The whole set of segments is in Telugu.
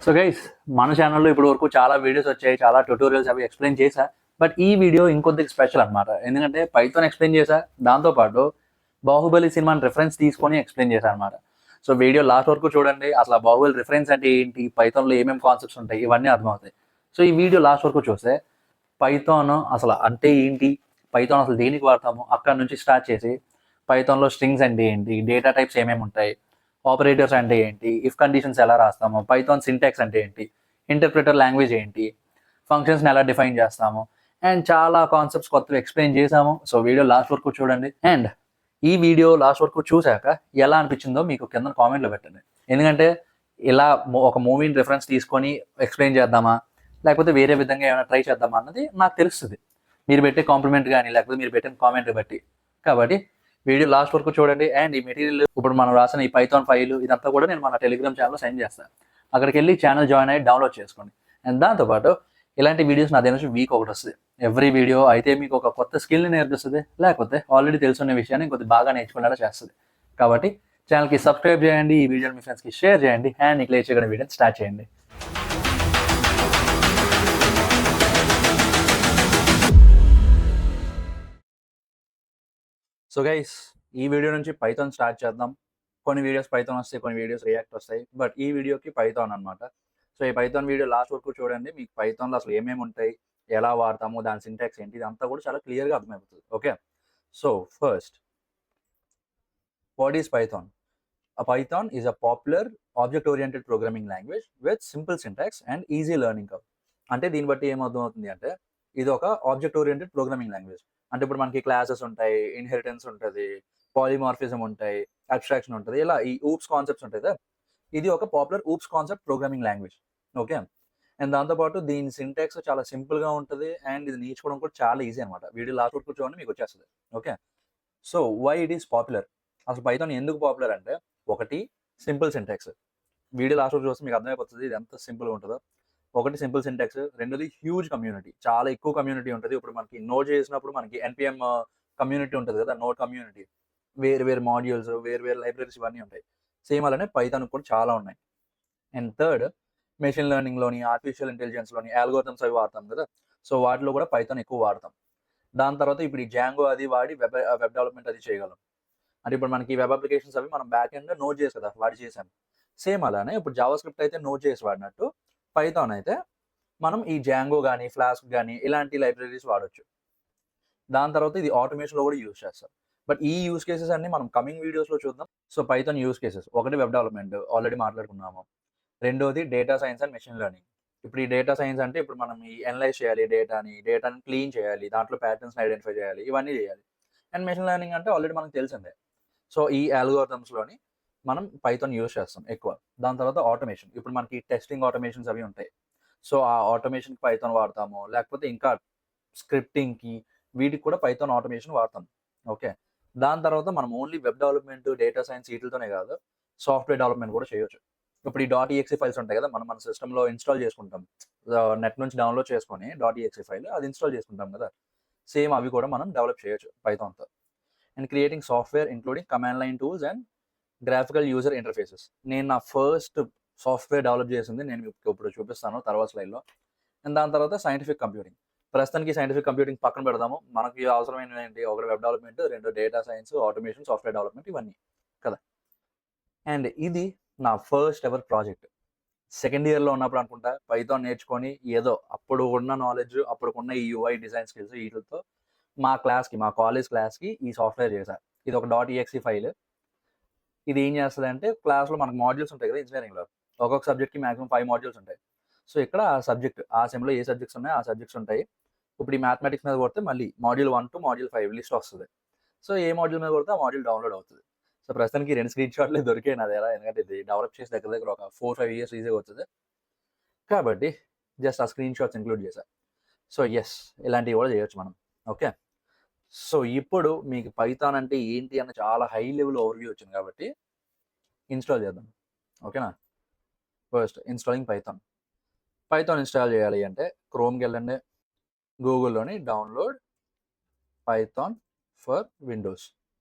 సో గైస్ మన ఛానల్లో ఇప్పటి వరకు చాలా వీడియోస్ వచ్చాయి, చాలా ట్యూటోరియల్స్ అవి ఎక్స్ప్లెయిన్ చేశా. బట్ ఈ వీడియో ఇంకొద్దిగా స్పెషల్ అనమాట. ఎందుకంటే పైథాన్ ఎక్స్ప్లెయిన్ చేశా, దాంతోపాటు బాహుబలి సినిమాని రిఫరెన్స్ తీసుకొని ఎక్స్ప్లెయిన్ చేశా అనమాట. సో వీడియో లాస్ట్ వరకు చూడండి. అసలు ఆ బాహుబలి రిఫరెన్స్ అంటే ఏంటి, పైథాన్లో ఏమేమి కాన్సెప్ట్స్ ఉంటాయి, ఇవన్నీ అర్థమవుతాయి. సో ఈ వీడియో లాస్ట్ వరకు చూస్తే పైథాన్ అసలు అంటే ఏంటి, పైథాన్ అసలు దేనికి వాడతాము, అక్కడ నుంచి స్టార్ట్ చేసి పైథాన్లో స్ట్రింగ్స్ అంటే ఏంటి, డేటా టైప్స్ ఏమేమి ఉంటాయి, ఆపరేటర్స్ అంటే ఏంటి, ఇఫ్ కండిషన్స్ ఎలా రాస్తాము, పైథాన్ సింటాక్స్ అంటే ఏంటి, ఇంటర్ప్రిటర్ లాంగ్వేజ్ ఏంటి, ఫంక్షన్స్ని ఎలా డిఫైన్ చేస్తాము, అండ్ చాలా కాన్సెప్ట్స్ కొత్తవి ఎక్స్ప్లెయిన్ చేసాము. సో వీడియో లాస్ట్ వరకు చూడండి. అండ్ ఈ వీడియో లాస్ట్ వరకు చూశాక ఎలా అనిపించిందో మీకు కింద కామెంట్లో పెట్టండి. ఎందుకంటే ఇలా ఒక మూవీని రిఫరెన్స్ తీసుకొని ఎక్స్ప్లెయిన్ చేద్దామా, లేకపోతే వేరే విధంగా ఏమైనా ట్రై చేద్దామా అన్నది నాకు తెలుస్తుంది మీరు పెట్టే కాంప్లిమెంట్ కానీ లేకపోతే మీరు పెట్టిన కామెంట్ బట్టి. కాబట్టి వీడియో లాస్ట్ వరకు చూడండి. అండ్ ఈ మెటీరియల్ ఇప్పుడు మనం రాసిన ఈ పైథాన్ ఫైల్ ఇదంతా కూడా నేను మన టెలిగ్రామ్ ఛానల్లో సెండ్ చేస్తాను. అక్కడికి వెళ్ళి ఛానల్ జాయిన్ అయ్యి డౌన్లోడ్ చేసుకోండి. అండ్ దాంతోపాటు ఇలాంటి వీడియోస్ నా దగ్గర నుంచి వీక్ ఒకటి వస్తుంది. ఎవ్రీ వీడియో అయితే మీకు ఒక కొత్త స్కిల్ని నేర్పిస్తుంది, లేకపోతే ఆల్రెడీ తెలుసున్న విషయాన్ని ఇంకొద్ది బాగా నేర్చుకునేలా చేస్తుంది. కాబట్టి ఛానల్కి సబ్స్క్రైబ్ చేయండి, ఈ వీడియోని మీ ఫ్రెండ్స్కి షేర్ చేయండి, అండ్ నీకు లేచే వీడియోని స్టార్ట్ చేయండి. సో గైస్ ఈ వీడియో నుంచి పైథాన్ స్టార్ట్ చేద్దాం. కొన్ని వీడియోస్ పైథాన్ వస్తాయి, కొన్ని వీడియోస్ రియాక్ట్ వస్తాయి, బట్ ఈ వీడియోకి పైథాన్ అనమాట. సో ఈ పైథాన్ వీడియో లాస్ట్ వరకు చూడండి. మీకు పైథాన్లో అసలు ఏమేమి ఉంటాయి, ఎలా వాడతాము, దాని సింటాక్స్ ఏంటి, ఇదంతా కూడా చాలా క్లియర్గా అర్థమైపోతుంది. Okay, so first what is Python? A Python is a popular object-oriented programming language with simple syntax and easy learning curve. అంటే దీన్ని బట్టి ఏమర్థమవుతుంది అంటే ఇది ఒక ఆబ్జెక్ట్ ఓరియంటెడ్ ప్రోగ్రామింగ్ లాంగ్వేజ్. అంటే ఇప్పుడు మనకి క్లాసెస్ ఉంటాయి, ఇన్హెరిటెన్స్ ఉంటుంది, పాలిమార్ఫిజం ఉంటాయి, అబ్స్ట్రాక్షన్ ఉంటుంది, ఇలా ఈ ఊప్స్ కాన్సెప్ట్స్ ఉంటాయి కదా. ఇది ఒక popular oops concept programming language. Okay, and దాంతోపాటు దీని సింటాక్స్ చాలా సింపుల్గా ఉంటుంది, అండ్ ఇది నేర్చుకోవడం కూడా చాలా ఈజీ అనమాట. వీడియో లాస్ట్ వరకు చూడండి, మీకు వచ్చేస్తుంది. Okay, so why it is popular? అసలు పైథాన్ ఎందుకు పాపులర్ అంటే, ఒకటి సింపుల్ సింటాక్స్. వీడియో లాస్ట్ వరకు చూస్తే మీకు అర్థమైపోతుంది ఇది ఎంత సింపుల్గా ఉంటుందో. ఒకటి సింపుల్ సింటాక్స్, రెండోది హ్యూజ్ కమ్యూనిటీ, చాలా ఎక్కువ కమ్యూనిటీ ఉంటుంది. ఇప్పుడు మనకి నోట్ చేసినప్పుడు మనకి ఎన్పిఎం కమ్యూనిటీ ఉంటుంది కదా, నోట్ కమ్యూనిటీ, వేరు వేరు మాడ్యూల్స్, వేరు వేరు లైబ్రరీస్ ఇవన్నీ ఉంటాయి. సేమ్ అలానే పైథాన్ కూడా చాలా ఉన్నాయి. అండ్ థర్డ్, మెషిన్ లెర్నింగ్లోని, ఆర్టిఫిషియల్ ఇంటెలిజెన్స్లోని ఆల్గోరిథమ్స్ అవి వాడతాం కదా, సో వాటిలో కూడా పైథాన్ ఎక్కువ వాడతాం. దాని తర్వాత ఇప్పుడు ఈ జాంగో అది వాడి వెబ్ డెవలప్మెంట్ అది చేయగలం. అంటే ఇప్పుడు మనకి వెబ్ అప్లికేషన్స్ అవి మనం బ్యాక్ ఎండ్ నోట్ చేసి కదా వాడి చేసాం. సేమ్ అలానే ఇప్పుడు జావా స్క్రిప్ట్ అయితే నోట్ చేసి వాడినట్టు పైథాన్ అయితే మనం ఈ జాంగో కానీ ఫ్లాస్క్ కానీ ఇలాంటి లైబ్రరీస్ వాడచ్చు. దాని తర్వాత ఇది ఆటోమేషన్లో కూడా యూజ్ చేస్తారు. బట్ ఈ యూజ్ కేసెస్ అన్ని మనం కమింగ్ వీడియోస్లో చూద్దాం. సో పైథాన్ యూజ్ కేసెస్, ఒకటి వెబ్ డెవలప్మెంట్ ఆల్రెడీ మాట్లాడుకున్నాము, రెండోది data science and machine learning. ఇప్పుడు ఈ డేటా సైన్స్ అంటే ఇప్పుడు మనం ఈ అనలైజ్ చేయాలి, డేటాని క్లీన్ చేయాలి, దాంట్లో ప్యాటర్న్స్ ఐడెంటిఫై చేయాలి, ఇవన్నీ చేయాలి. అండ్ మెషిన్ లెర్నింగ్ అంటే ఆల్రెడీ మనకు తెలిసిందే. సో ఈ ఆల్గోరిథమ్స్లోని మనం పైథాన్ యూజ్ చేస్తాం ఎక్కువ. దాని తర్వాత ఆటోమేషన్, ఇప్పుడు మనకి టెస్టింగ్ ఆటోమేషన్స్ అవి ఉంటాయి. సో ఆ ఆటోమేషన్కి పైథాన్ వాడతాము, లేకపోతే ఇంకా స్క్రిప్టింగ్కి వీటికి కూడా పైథాన్ ఆటోమేషన్ వాడతాం. ఓకే, దాని తర్వాత మనం only web development, data science వీటితోనే కాదు, సాఫ్ట్వేర్ డెవలప్మెంట్ కూడా చేయొచ్చు. ఇప్పుడు ఈ .exe ఫైల్స్ ఉంటాయి కదా, మనం మన సిస్టంలో ఇన్స్టాల్ చేసుకుంటాం, నెట్ నుంచి డౌన్లోడ్ చేసుకొని .exe ఫైల్ అది ఇన్స్టాల్ చేసుకుంటాం కదా, సేమ్ అవి కూడా మనం డెవలప్ చేయొచ్చు పైథాన్తో. And creating software including command line tools and graphical user interfaces. నేను నా ఫస్ట్ సాఫ్ట్వేర్ డెవలప్ చేసింది నేను మీకు ఇప్పుడు చూపిస్తాను తర్వాత స్లైడ్లో. అండ్ దాని తర్వాత సైంటిఫిక్ కంప్యూటింగ్. ప్రస్తుతానికి సైంటిఫిక్ కంప్యూటింగ్ పక్కన పెడదాము. మనకి అవసరమైన ఏంటి, ఒకటి వెబ్ డెవలప్మెంట్, రెండు data science, automation, software development, ఇవన్నీ కదా. అండ్ ఇది నా ఫస్ట్ ఎవర్ ప్రాజెక్ట్. సెకండ్ ఇయర్లో ఉన్నప్పుడు అనుకుంటా పైథాన్ నేర్చుకొని ఏదో అప్పుడు ఉన్న నాలెడ్జ్, అప్పుడున్న ఈ యూఐ డిజైన్ స్కిల్స్ వీటితో మా కాలేజ్ క్లాస్కి ఈ సాఫ్ట్వేర్ చేశారు. ఇది ఒక .exe ఫైల్. ఇది ఏం చేస్తుంది అంటే, క్లాస్లో మనకు మాడ్యూల్స్ ఉంటాయి కదా ఇంజనీరింగ్లో, ఒక్కొక్క సబ్జెక్ట్కి మాక్సిమం 5 మాడ్యూల్స్ ఉంటాయి. సో ఇక్కడ ఆ సబ్జెక్ట్, ఆ సెమ్లో ఏ సబ్జెక్ట్స్ ఉన్నాయో ఆ సబ్జెక్ట్స్ ఉంటాయి. ఇప్పుడు ఈ మ్యాథమెటిక్స్ మీద కొడితే మళ్ళీ మాడ్యూల్ 1 to మాడ్యూల్ 5 లిస్ట్ వస్తుంది. సో ఏ మాడ్యూల్ మీద కొడితే ఆ మాడ్యూల్ డౌన్లోడ్ అవుతుంది. సో ప్రస్తుతానికి 2 స్క్రీన్ షాట్లే దొరికాయి నా దగ్గర, ఎందుకంటే ఇది డెవలప్ చేసి దగ్గర ఒక 4-5 ఇయర్స్ ఈజీగా అవుతుంది కాబట్టి జస్ట్ ఆ స్క్రీన్ షాట్స్ ఇంక్లూడ్ చేశాను. సో ఎస్, ఇలాంటివి కూడా చేయొచ్చు మనం. ఓకే, సో ఇప్పుడు మీకు పైథాన్ అంటే ఏంటి అన్న చాలా హై లెవెల్ ఓవర్వ్యూ వచ్చింది కాబట్టి ఇన్స్టాల్ చేద్దాం. ఓకేనా, ఫస్ట్ ఇన్స్టాలింగ్ పైథాన్ ఇన్స్టాల్ చేయాలి అంటే క్రోమ్కి వెళ్ళండి, గూగుల్లోని డౌన్లోడ్ పైథాన్ ఫర్ విండోస్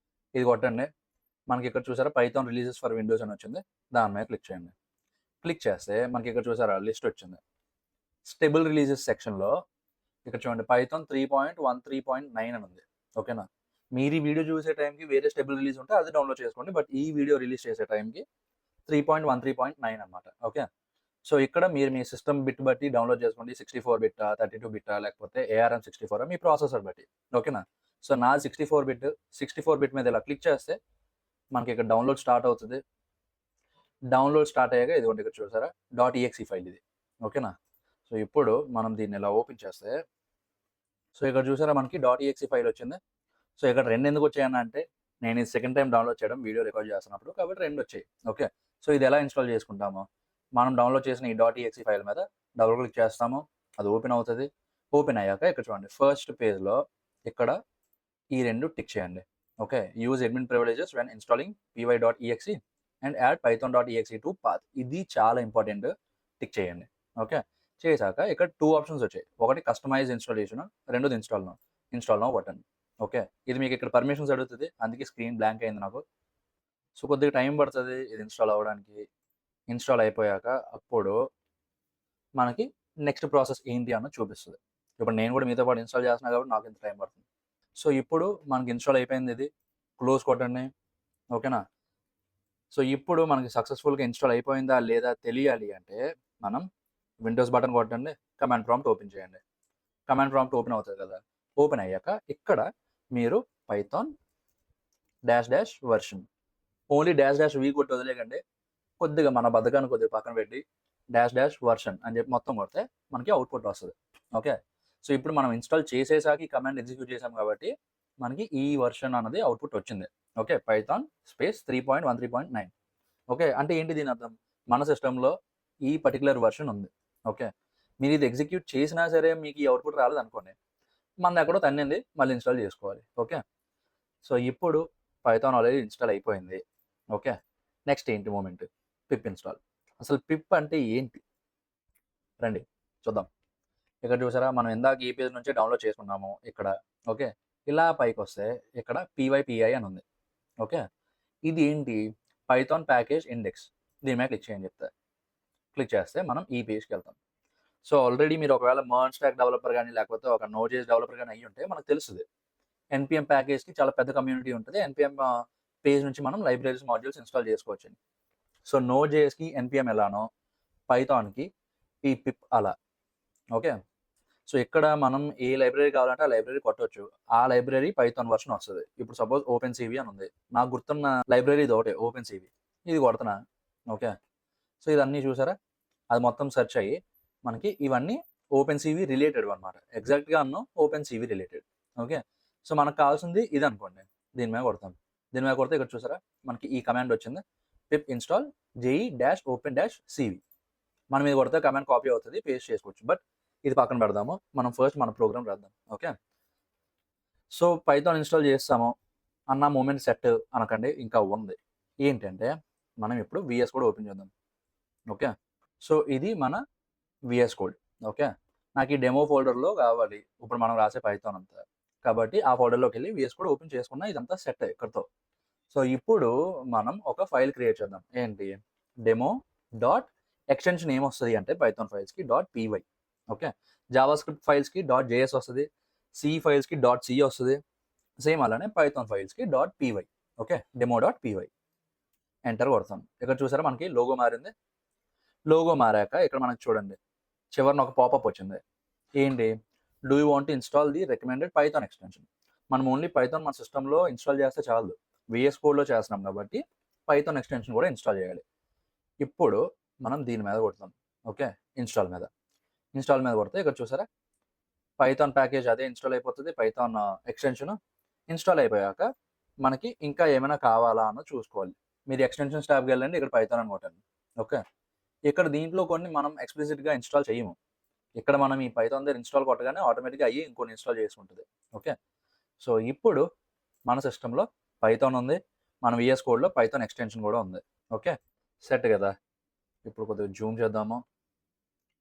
ఇది కొట్టండి. మనకి ఇక్కడ చూసారా పైథాన్ రిలీజెస్ ఫర్ విండోస్ అని వచ్చింది, దాని మీద క్లిక్ చేయండి. క్లిక్ చేస్తే మనకి ఇక్కడ చూసారా లిస్ట్ వచ్చింది. స్టేబుల్ రిలీజెస్ సెక్షన్‌లో ఇక్కడ చూడండి పైథాన్ 3.13.9 అని ఉంది. ఓకేనా? మీరు ఈ వీడియో చూసే టైంకి వేరే స్టేబుల్ రిలీజ్ ఉంటే అది డౌన్‌లోడ్ చేసుకోండి. బట్ ఈ వీడియో రిలీజ్ చేసే టైంకి 3.13.9 అనమాట. ఓకే. సో, ఇక్కడ మీరు మీ సిస్టమ్ బిట్ బట్టి డౌన్‌లోడ్ చేసుకోండి. 64 బిట్టా, 32 బిట్టా లేకపోతే ఏఆర్ఎం 64 మీ ప్రాసెసర్ బట్టి. ఓకేనా? సో, నాది 64 బిట్. 64 బిట్ మీద ఇలా క్లిక్ చేస్తే మనకి ఇక్కడ డౌన్‌లోడ్ స్టార్ట్ అవుతది. డౌన్‌లోడ్ స్టార్ట్ అయ్యాక ఇదిగోండి ఇక్కడ చూసారా .exe ఫైల్ ఇది. ఓకేనా? సో, ఇప్పుడు మనం దీన్ని ఇలా ఓపెన్ చేస్తే సో, ఇక్కడ చూసారా మనకి .exe ఫైల్ వచ్చింది. సో, ఇక్కడ 2 ఎందుకు వచ్చాయనంటే నేను ఇది సెకండ్ టైమ్ డౌన్‌లోడ్ చేయడం వీడియో రికార్డ్ చేస్తున్నప్పుడు కాబట్టి 2 వచ్చాయి. ఓకే. సో, ఇది ఎలా ఇన్‌స్టాల్ చేసుకుంటాము? మనం డౌన్‌లోడ్ చేసిన ఈ .exe ఫైల్ మీద డబుల్ క్లిక్ చేస్తాము. అది ఓపెన్ అవుతది. ఓపెన్ అయ్యాక ఇక్కడ చూడండి ఫస్ట్ పేజ్‌లో ఇక్కడ ఈ 2 టిక్ చేయండి. Okay. Use admin privileges when installing py.exe and add python.exe to path. ఇది చాలా ఇంపార్టెంట్. టిక్ చేయండి. ఓకే. చేశాక ఇక్కడ 2 ఆప్షన్స్ వచ్చాయి. ఒకటి కస్టమైజ్ ఇన్‌స్టాలేషన్, రెండోది install now. Install now button. Okay. ఇది మీకు ఇక్కడ పర్మిషన్స్ అడుగుతది. అందుకే స్క్రీన్ బ్లాంక్ అయింది నాకు. సో, కొద్దిగా టైం పడతది ఇది ఇన్‌స్టాల్ అవ్వడానికి. ఇన్‌స్టాల్ అయిపోయాక అప్పుడు మనకి నెక్స్ట్ ప్రాసెస్ ఏంటి అన్నది చూపిస్తది. ఇప్పుడు నేను కూడా మీతో పాటు ఇన్‌స్టాల్ చేస్తున్నా కాబట్టి నాకు ఇంత టైం పడుతుంది. సో, ఇప్పుడు మనకి ఇన్‌స్టాల్ అయిపోయింది ఇది. క్లోజ్ కొట్టండి. ఓకేనా? సో, ఇప్పుడు మనకి సక్సెస్‌ఫుల్‌గా ఇన్‌స్టాల్ అయిపోయిందా లేదా తెలియాలి అంటే మనం విండోస్ బటన్ కొట్టండి. కమాండ్ ప్రాంప్ట్ ఓపెన్ చేయండి. కమాండ్ ప్రాంప్ట్ ఓపెన్ అవుతది కదా! ఓపెన్ అయ్యాక ఇక్కడ మీరు పైథాన్ వెర్షన్ ఓన్లీ వి కొట్టి వదిలేయకండి. కొద్దిగా మన బద్ధకాన్ని కొద్దిగా పక్కన పెట్టి వెర్షన్ అని చెప్పి మొత్తం కొడితే మనకి అవుట్‌పుట్ వస్తది. ఓకే. సో, ఇప్పుడు మనం ఇన్‌స్టాల్ చేసేసాక ఈ కమాండ్ ఎగ్జిక్యూట్ చేసాం కాబట్టి మనకి ఈ వెర్షన్ అన్నది అవుట్‌పుట్ వచ్చింది. ఓకే. Python space 3.13.9 okay. అంటే ఏంటి దీని అర్థం? మన సిస్టమ్‌లో ఈ పర్టిక్యులర్ వెర్షన్ ఉంది. ఓకే. మీరు ఇది ఎగ్జిక్యూట్ చేసినా సరే మీకు ఈ అవుట్‌పుట్ రాలేదనుకోండి. మనది ఎక్కడో తన్నింది. మళ్ళీ ఇన్‌స్టాల్ చేసుకోవాలి. ఓకే. సో, ఇప్పుడు పైథాన్ ఆల్రెడీ ఇన్‌స్టాల్ అయిపోయింది. ఓకే. నెక్స్ట్ ఏంటి మూమెంట్? పిప్ ఇన్‌స్టాల్. అసలు పిప్ అంటే ఏంటి? రండి చూద్దాం. ఇక్కడ చూసారా మనం ఇందాక ఈ పేజ్ నుంచే డౌన్‌లోడ్ చేసుకున్నాము ఇక్కడ. ఓకే. ఇలా పైకొస్తే ఇక్కడ py అని ఉంది. ఓకే. ఇది ఏంటి? Python package index. దీని మీద క్లిక్ చేయని చెప్తా. క్లిక్ చేస్తే మనం ఈ పేజ్‌కెళ్తాం. సో, ఆల్రెడీ మీరు ఒకవేళ మెర్జ్ స్టాక్ డెవలపర్ గాని లేకపోతే ఒక నోడ్.js డెవలపర్ గాని అయ్యుంటే మనకు తెలుస్తది. ఎన్‌పీఎం ప్యాకేజ్‌కి చాలా పెద్ద కమ్యూనిటీ ఉంటది. ఎన్‌పీఎం పేజ్ నుంచి మనం లైబ్రరీస్, మాడ్యూల్స్ ఇన్‌స్టాల్ చేసుకోవచ్చని. సో, నోడ్.js‌కి ఎన్‌పీఎం ఎలానో పైథాన్‌కి ఈ పిప్ అలా. ఓకే. సో, ఇక్కడ మనం ఏ లైబ్రరీ కావాలంటే ఆ లైబ్రరీ కొట్టొచ్చు. ఆ లైబ్రరీ పైథాన్ వెర్షన్ వస్తది. ఇప్పుడు సపోజ్ ఓపెన్‌సీవీ అని ఉంది. నాకు గుర్తున్న లైబ్రరీ ఇదొకటే ఓపెన్‌సీవీ. ఇది కొడుతున్నా. ఓకే. సో, ఇదన్నీ చూసారా? అది మొత్తం సెర్చ్ అయ్యి మనకి ఇవన్నీ ఓపెన్‌సీవీ రిలేటెడ్ అన్నమాట. ఎగ్జాక్ట్‌గా అన్నాం ఓపెన్‌సీవీ రిలేటెడ్. ఓకే. సో, మనకు కావాల్సింది ఇదనుకోండి. దీని మీద కొడతాం. దీని మీద కొడితే ఇక్కడ చూసారా? మనకి ఈ కమాండ్ వచ్చింది. పిప్ ఇన్‌స్టాల్ je-open-cv మనం ఇది కొడితే కమాండ్ కాపీ అవుతది. పేస్ట్ చేసుకోవచ్చు. బట్ ఇది పక్కన పెడదాము. మనం ఫస్ట్ మన ప్రోగ్రామ్ రాద్దాం. ఓకే. సో, పైథాన్ ఇన్‌స్టాల్ చేస్తాము అన్న మూమెంట్ సెట్ అనకండి. ఇంకా ఉంది. ఏంటంటే మనం ఇప్పుడు వీఎస్ కోడ్ ఓపెన్ చేద్దాం. ఓకే. సో, ఇది మన వీఎస్ కోడ్. ఓకే. నాకు ఈ డెమో ఫోల్డర్‌లో కావాలి. ఇప్పుడు మనం రాసే పైథాన్ అంతా. కాబట్టి ఆ ఫోల్డర్‌లోకెళ్ళి వీఎస్ కోడ్ ఓపెన్ చేసుకున్న ఇదంతా సెట్ ఇక్కడితో. సో, ఇప్పుడు మనం ఒక ఫైల్ క్రియేట్ చేద్దాం. ఏంటి? డెమో డాట్ ఎక్స్‌టెన్షన్ ఏమొస్తది అంటే పైథాన్ ఫైల్స్‌కి .py ఓకే. జావాస్క్రిప్ట్ ఫైల్స్‌కి .js వస్తది. సి ఫైల్స్‌కి .c వస్తది. సేమ్ అలానే పైథాన్ ఫైల్స్‌కి .py ఓకే. డెమో.py ఎంటర్ కొడతాం. ఇక్కడ చూసారా మనకి లోగో మారింది. లోగో మారాక ఇక్కడ మనకి చూడండి. చివరన ఒక పాపప్ వచ్చింది. ఏంటి? Do you want to install the recommended Python extension. మనం ఓన్లీ పైథాన్ మన సిస్టమ్‌లో ఇన్‌స్టాల్ చేస్తే చాలు. వీఎస్ కోడ్‌లో చేస్తున్నాం కాబట్టి పైథాన్ ఎక్స్‌టెన్షన్ కూడా ఇన్‌స్టాల్ చేయాలి. ఇప్పుడు మనం దీని మీద కొడతాం. ఓకే. ఇన్‌స్టాల్ మీద. ఇన్‌స్టాల్ మీద కొడితే ఇక్కడ చూసారా? పైథాన్ ప్యాకేజ్ అదే ఇన్‌స్టాల్ అయిపోతది. పైథాన్ ఎక్స్‌టెన్షన్ ఇన్‌స్టాల్ అయిపోయాక మనకి ఇంకా ఏమైనా కావాలా అన్నది చూసుకోవాలి. మీరు ఎక్స్‌టెన్షన్స్ టాబ్‌కి వెళ్ళండి. ఇక్కడ పైథాన్ అని కొట్టండి. ఓకే. ఇక్కడ దీంట్లో కొన్ని మనం ఎక్స్‌ప్లిసిట్‌గా ఇన్‌స్టాల్ చేయము. ఇక్కడ మనం ఈ పైథాన్ దగ్గర ఇన్‌స్టాల్ కొట్టగానే ఆటోమేటిక్‌గా అయ్యి ఇంకొన్ని ఇన్‌స్టాల్ చేసుకుంటది. ఓకే. సో, ఇప్పుడు మన సిస్టమ్‌లో పైథాన్ ఉంది. మన వీఎస్ కోడ్‌లో పైథాన్ ఎక్స్‌టెన్షన్ కూడా ఉంది. ఓకే. సెట్ కదా! ఇప్పుడు కొద్దిగా జూమ్ చేద్దాము.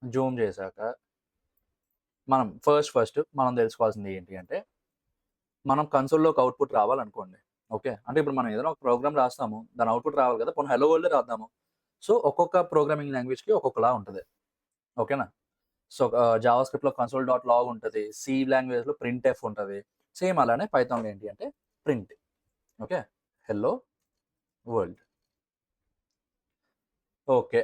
జూమ్ చేశాక మనం ఫస్ట్ మనం తెలుసుకోవాల్సింది ఏంటి అంటే మనం కన్సోల్‌లోకి అవుట్‌పుట్ రావాలనుకోండి. ఓకే. అంటే ఇప్పుడు మనం ఏదైనా ఒక ప్రోగ్రామ్ రాస్తాము. దాని అవుట్‌పుట్ రావాలి కదా! పోనీ హలో వరల్డే రాద్దాము. సో, ఒక్కొక్క ప్రోగ్రామింగ్ లాంగ్వేజ్‌కి ఒక్కొక్కలా ఉంటది. ఓకేనా? సో, జావా స్క్రిప్ట్‌లో కన్సోల్ డాట్ లాగ్ ఉంటది. సి లాంగ్వేజ్‌లో ప్రింట్ఎఫ్ ఉంటది. సేమ్ అలానే పైథాన్‌లో ఏంటి అంటే print. Okay. Hello world. Okay.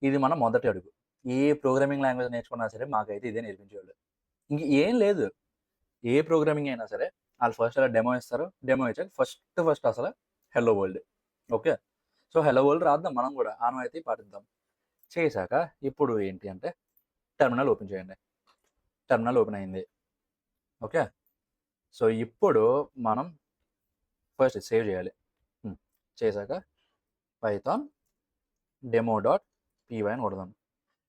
ఇది మన మొదటి అడుగు. ఏ ప్రోగ్రామింగ్ లాంగ్వేజ్ నేర్చుకున్నా సరే మాకైతే ఇదే నేర్పించేవాళ్ళు. ఇంక ఏం లేదు. ఏ ప్రోగ్రామింగ్ అయినా సరే ఆళ్ళు ఫస్ట్ అలా డెమో ఇస్తారు. డెమో ఇచ్చాక ఫస్ట్ అసల hello world. Okay. So, hello world రాద్దాం మనం గూడా. ఆనవాయితీ పాటిద్దాం. చేశాక ఇప్పుడు ఏంటి అంటే టెర్మినల్ ఓపెన్ చేయండి. టెర్మినల్ ఓపెన్ అయింది. ఓకే. సో, ఇప్పుడు మనం ఫస్ట్ సేవ్ చేయాలి. చేశాక పైథాన్ డెమో డాట్ పీవై అని కొడదాం.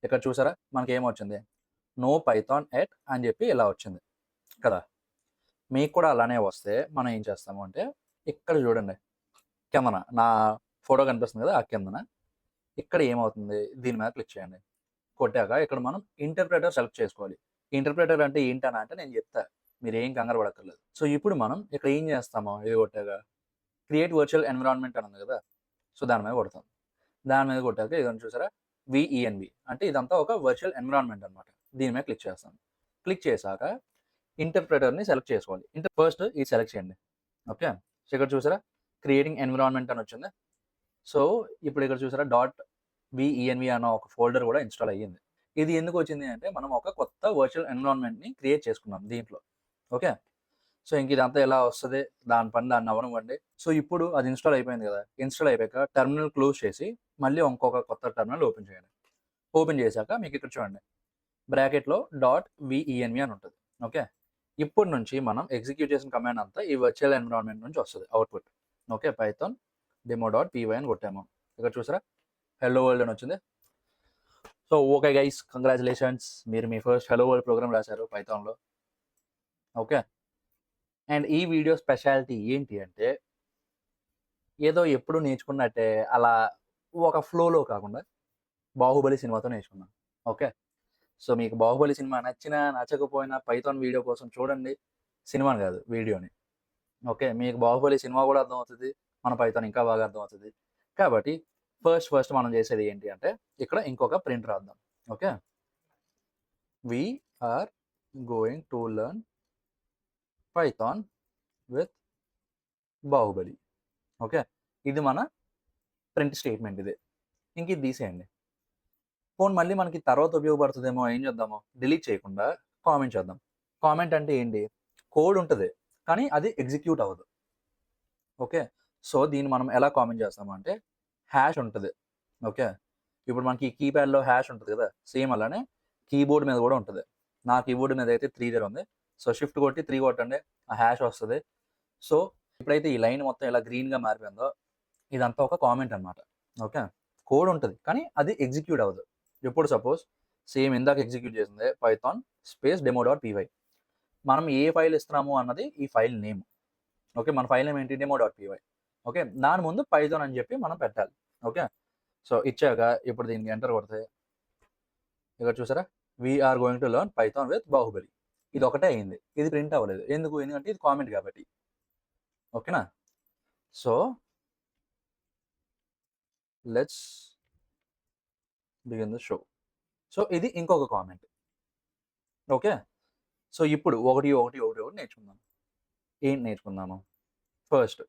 ఇక్కడ చూసారా మనకేమొచ్చింది? నో పైథాన్ ఎట్ అని చెప్పి ఇలా వచ్చింది కదా! మీకు కూడా అలానే వస్తే మనం ఏం చేస్తాము అంటే ఇక్కడ చూడండి కిందన నా ఫోటో కనిపిస్తుంది కదా! ఆ కిందన ఇక్కడ ఏమవుతుంది? దీని మీద క్లిక్ చేయండి. కొట్టాక ఇక్కడ మనం ఇంటర్ప్రెటర్ సెలెక్ట్ చేసుకోవాలి. ఇంటర్ప్రెటర్ అంటే ఏంటని అంటే నేను చెప్తా. మీరేం కంగారు పడక్కర్లేదు. సో, ఇప్పుడు మనం ఇక్కడ ఏం చేస్తాము ఇది కొట్టాక క్రియేట్ వర్చువల్ ఎన్విరాన్మెంట్ అని ఉంది కదా! సో, దాని మీద కొడతాం. దాని మీద కొట్టాక ఇదిగోండి చూసారా? విఈఎన్వి అంటే ఇదంతా ఒక వర్చువల్ ఎన్విరాన్మెంట్ అనమాట. దీని మీద క్లిక్ చేస్తాం. క్లిక్ చేశాక ఇంటర్ప్రెటర్‌ని సెలెక్ట్ చేసుకోవాలి. ఫస్ట్ ఇది సెలెక్ట్ చేయండి. ఓకే. సో, ఇక్కడ చూసారా? క్రియేటింగ్ ఎన్విరాన్మెంట్ అని వచ్చిందా? సో, ఇప్పుడు ఇక్కడ చూసారా? డాట్ విఈఎన్వి అన్న ఒక ఫోల్డర్ కూడా ఇన్‌స్టాల్ అయ్యింది. ఇది ఎందుకు వచ్చింది అంటే మనం ఒక కొత్త వర్చువల్ ఎన్విరాన్మెంట్‌ని క్రియేట్ చేసుకున్నాం దీంట్లో. ఓకే. సో, ఇంక ఇదంతా ఎలా వస్తది? దాని పని దాన్ని అవ్వనివ్వండి. సో, ఇప్పుడు అది ఇన్‌స్టాల్ అయిపోయింది కదా! ఇన్‌స్టాల్ అయిపోయాక టెర్మినల్ క్లోజ్ చేసి మళ్ళీ ఇంకొక కొత్త టెర్మినల్ ఓపెన్ చేయండి. ఓపెన్ చేశాక మీకు ఇక్కడ చూడండి. బ్రాకెట్‌లో డాట్ విఈఎన్వి అని ఉంటది. ఓకే. ఇప్పటి నుంచి మనం ఎగ్జిక్యూట్ చేసిన కమాండ్ అంతా ఈ వర్చువల్ ఎన్విరాన్మెంట్ నుంచి వస్తది output. Okay. Python demo dot P Y అని కొట్టాము. ఇక్కడ చూసారా? హెల్లో వరల్డ్ అని వచ్చింది. సో, ఓకే గైస్ కంగ్రాచ్యులేషన్స్ మీరు మీ ఫస్ట్ హెల్లో వరల్డ్ ప్రోగ్రామ్ రాసారు పైథాన్‌లో. ఓకే. అండ్ ఈ వీడియో స్పెషాలిటీ ఏంటి అంటే ఏదో ఎప్పుడు నేర్చుకున్నట్టే అలా ఒక ఫ్లోలో కాకుండా 'బాహుబలి' సినిమాతో నేర్చుకున్నాను. ఓకే. సో, మీకు 'బాహుబలి' సినిమా నచ్చినా, నచ్చకపోయినా పైథాన్ వీడియో కోసం చూడండి. సినిమాని కాదు వీడియోని. ఓకే. మీకు 'బాహుబలి' సినిమా కూడా అర్థమవుతది. మన పైథాన్ ఇంకా బాగా అర్థమవుతది. కాబట్టి ఫస్ట్ మనం చేసేది ఏంటి అంటే ఇక్కడ ఇంకొక ప్రింట్ రాద్దాం. Okay. We are going to learn Python with 'Baahubali'. Okay. ఇది మన ప్రింట్ స్టేట్మెంట్ ఇది. ఇంక ఇది తీసేయండి. పోనీ మళ్ళీ మనకి తర్వాత ఉపయోగపడుతదేమో ఏం చేద్దాము? డిలీట్ చేయకుండా కామెంట్ చేద్దాం. కామెంట్ అంటే ఏంటి? కోడ్ ఉంటది. కానీ అది ఎగ్జిక్యూట్ అవ్వదు. ఓకే. సో, దీన్ని మనం ఎలా కామెంట్ చేస్తామంటే హాష్ ఉంటది. ఓకే. ఇప్పుడు మనకి కీప్యాడ్‌లో హాష్ ఉంటది కదా! సేమ్ అలానే కీబోర్డ్ మీద కూడా ఉంటది. నా కీబోర్డ్ మీద అయితే 3 ఉంది. సో, షిఫ్ట్ కొట్టి 3 కొట్టండి. ఆ హాష్ వస్తది. సో, ఎప్పుడైతే ఈ లైన్ మొత్తం ఇలా గ్రీన్‌గా మారిపోయిందో ఇదంతా ఒక కామెంట్ అన్నమాట. ఓకే. కోడ్ ఉంటది. కానీ అది ఎగ్జిక్యూట్ అవ్వదు. ఇప్పుడు సపోజ్ సేమ్ ఇందాక ఎగ్జిక్యూట్ చేసిందే Python space demo dot py. మనం ఏ ఫైల్ ఇస్తున్నాము అన్నది ఈ ఫైల్ నేమ్. ఓకే. మన ఫైల్ నేమ్ ఏంటి? Demo dot py. ఓకే. దాని ముందు పైథాన్ అని చెప్పి మనం పెట్టాలి. ఓకే. సో, ఇచ్చాక ఇప్పుడు దీనికి ఎంటర్ కొడితే ఇక్కడ చూసారా? We are going to learn Python with Baahubali. ఇది ఒకటే అయింది. ఇది ప్రింట్ అవ్వలేదు. ఎందుకు? ఎందుకంటే ఇది కామెంట్ కాబట్టి. ఓకేనా? So, let's begin the show. So, ఇది ఇంకొక కామెంట్. ఓకే. సో, ఇప్పుడు ఒకటి నేర్చుకుందాం. ఏం నేర్చుకుందాము? ఫస్ట్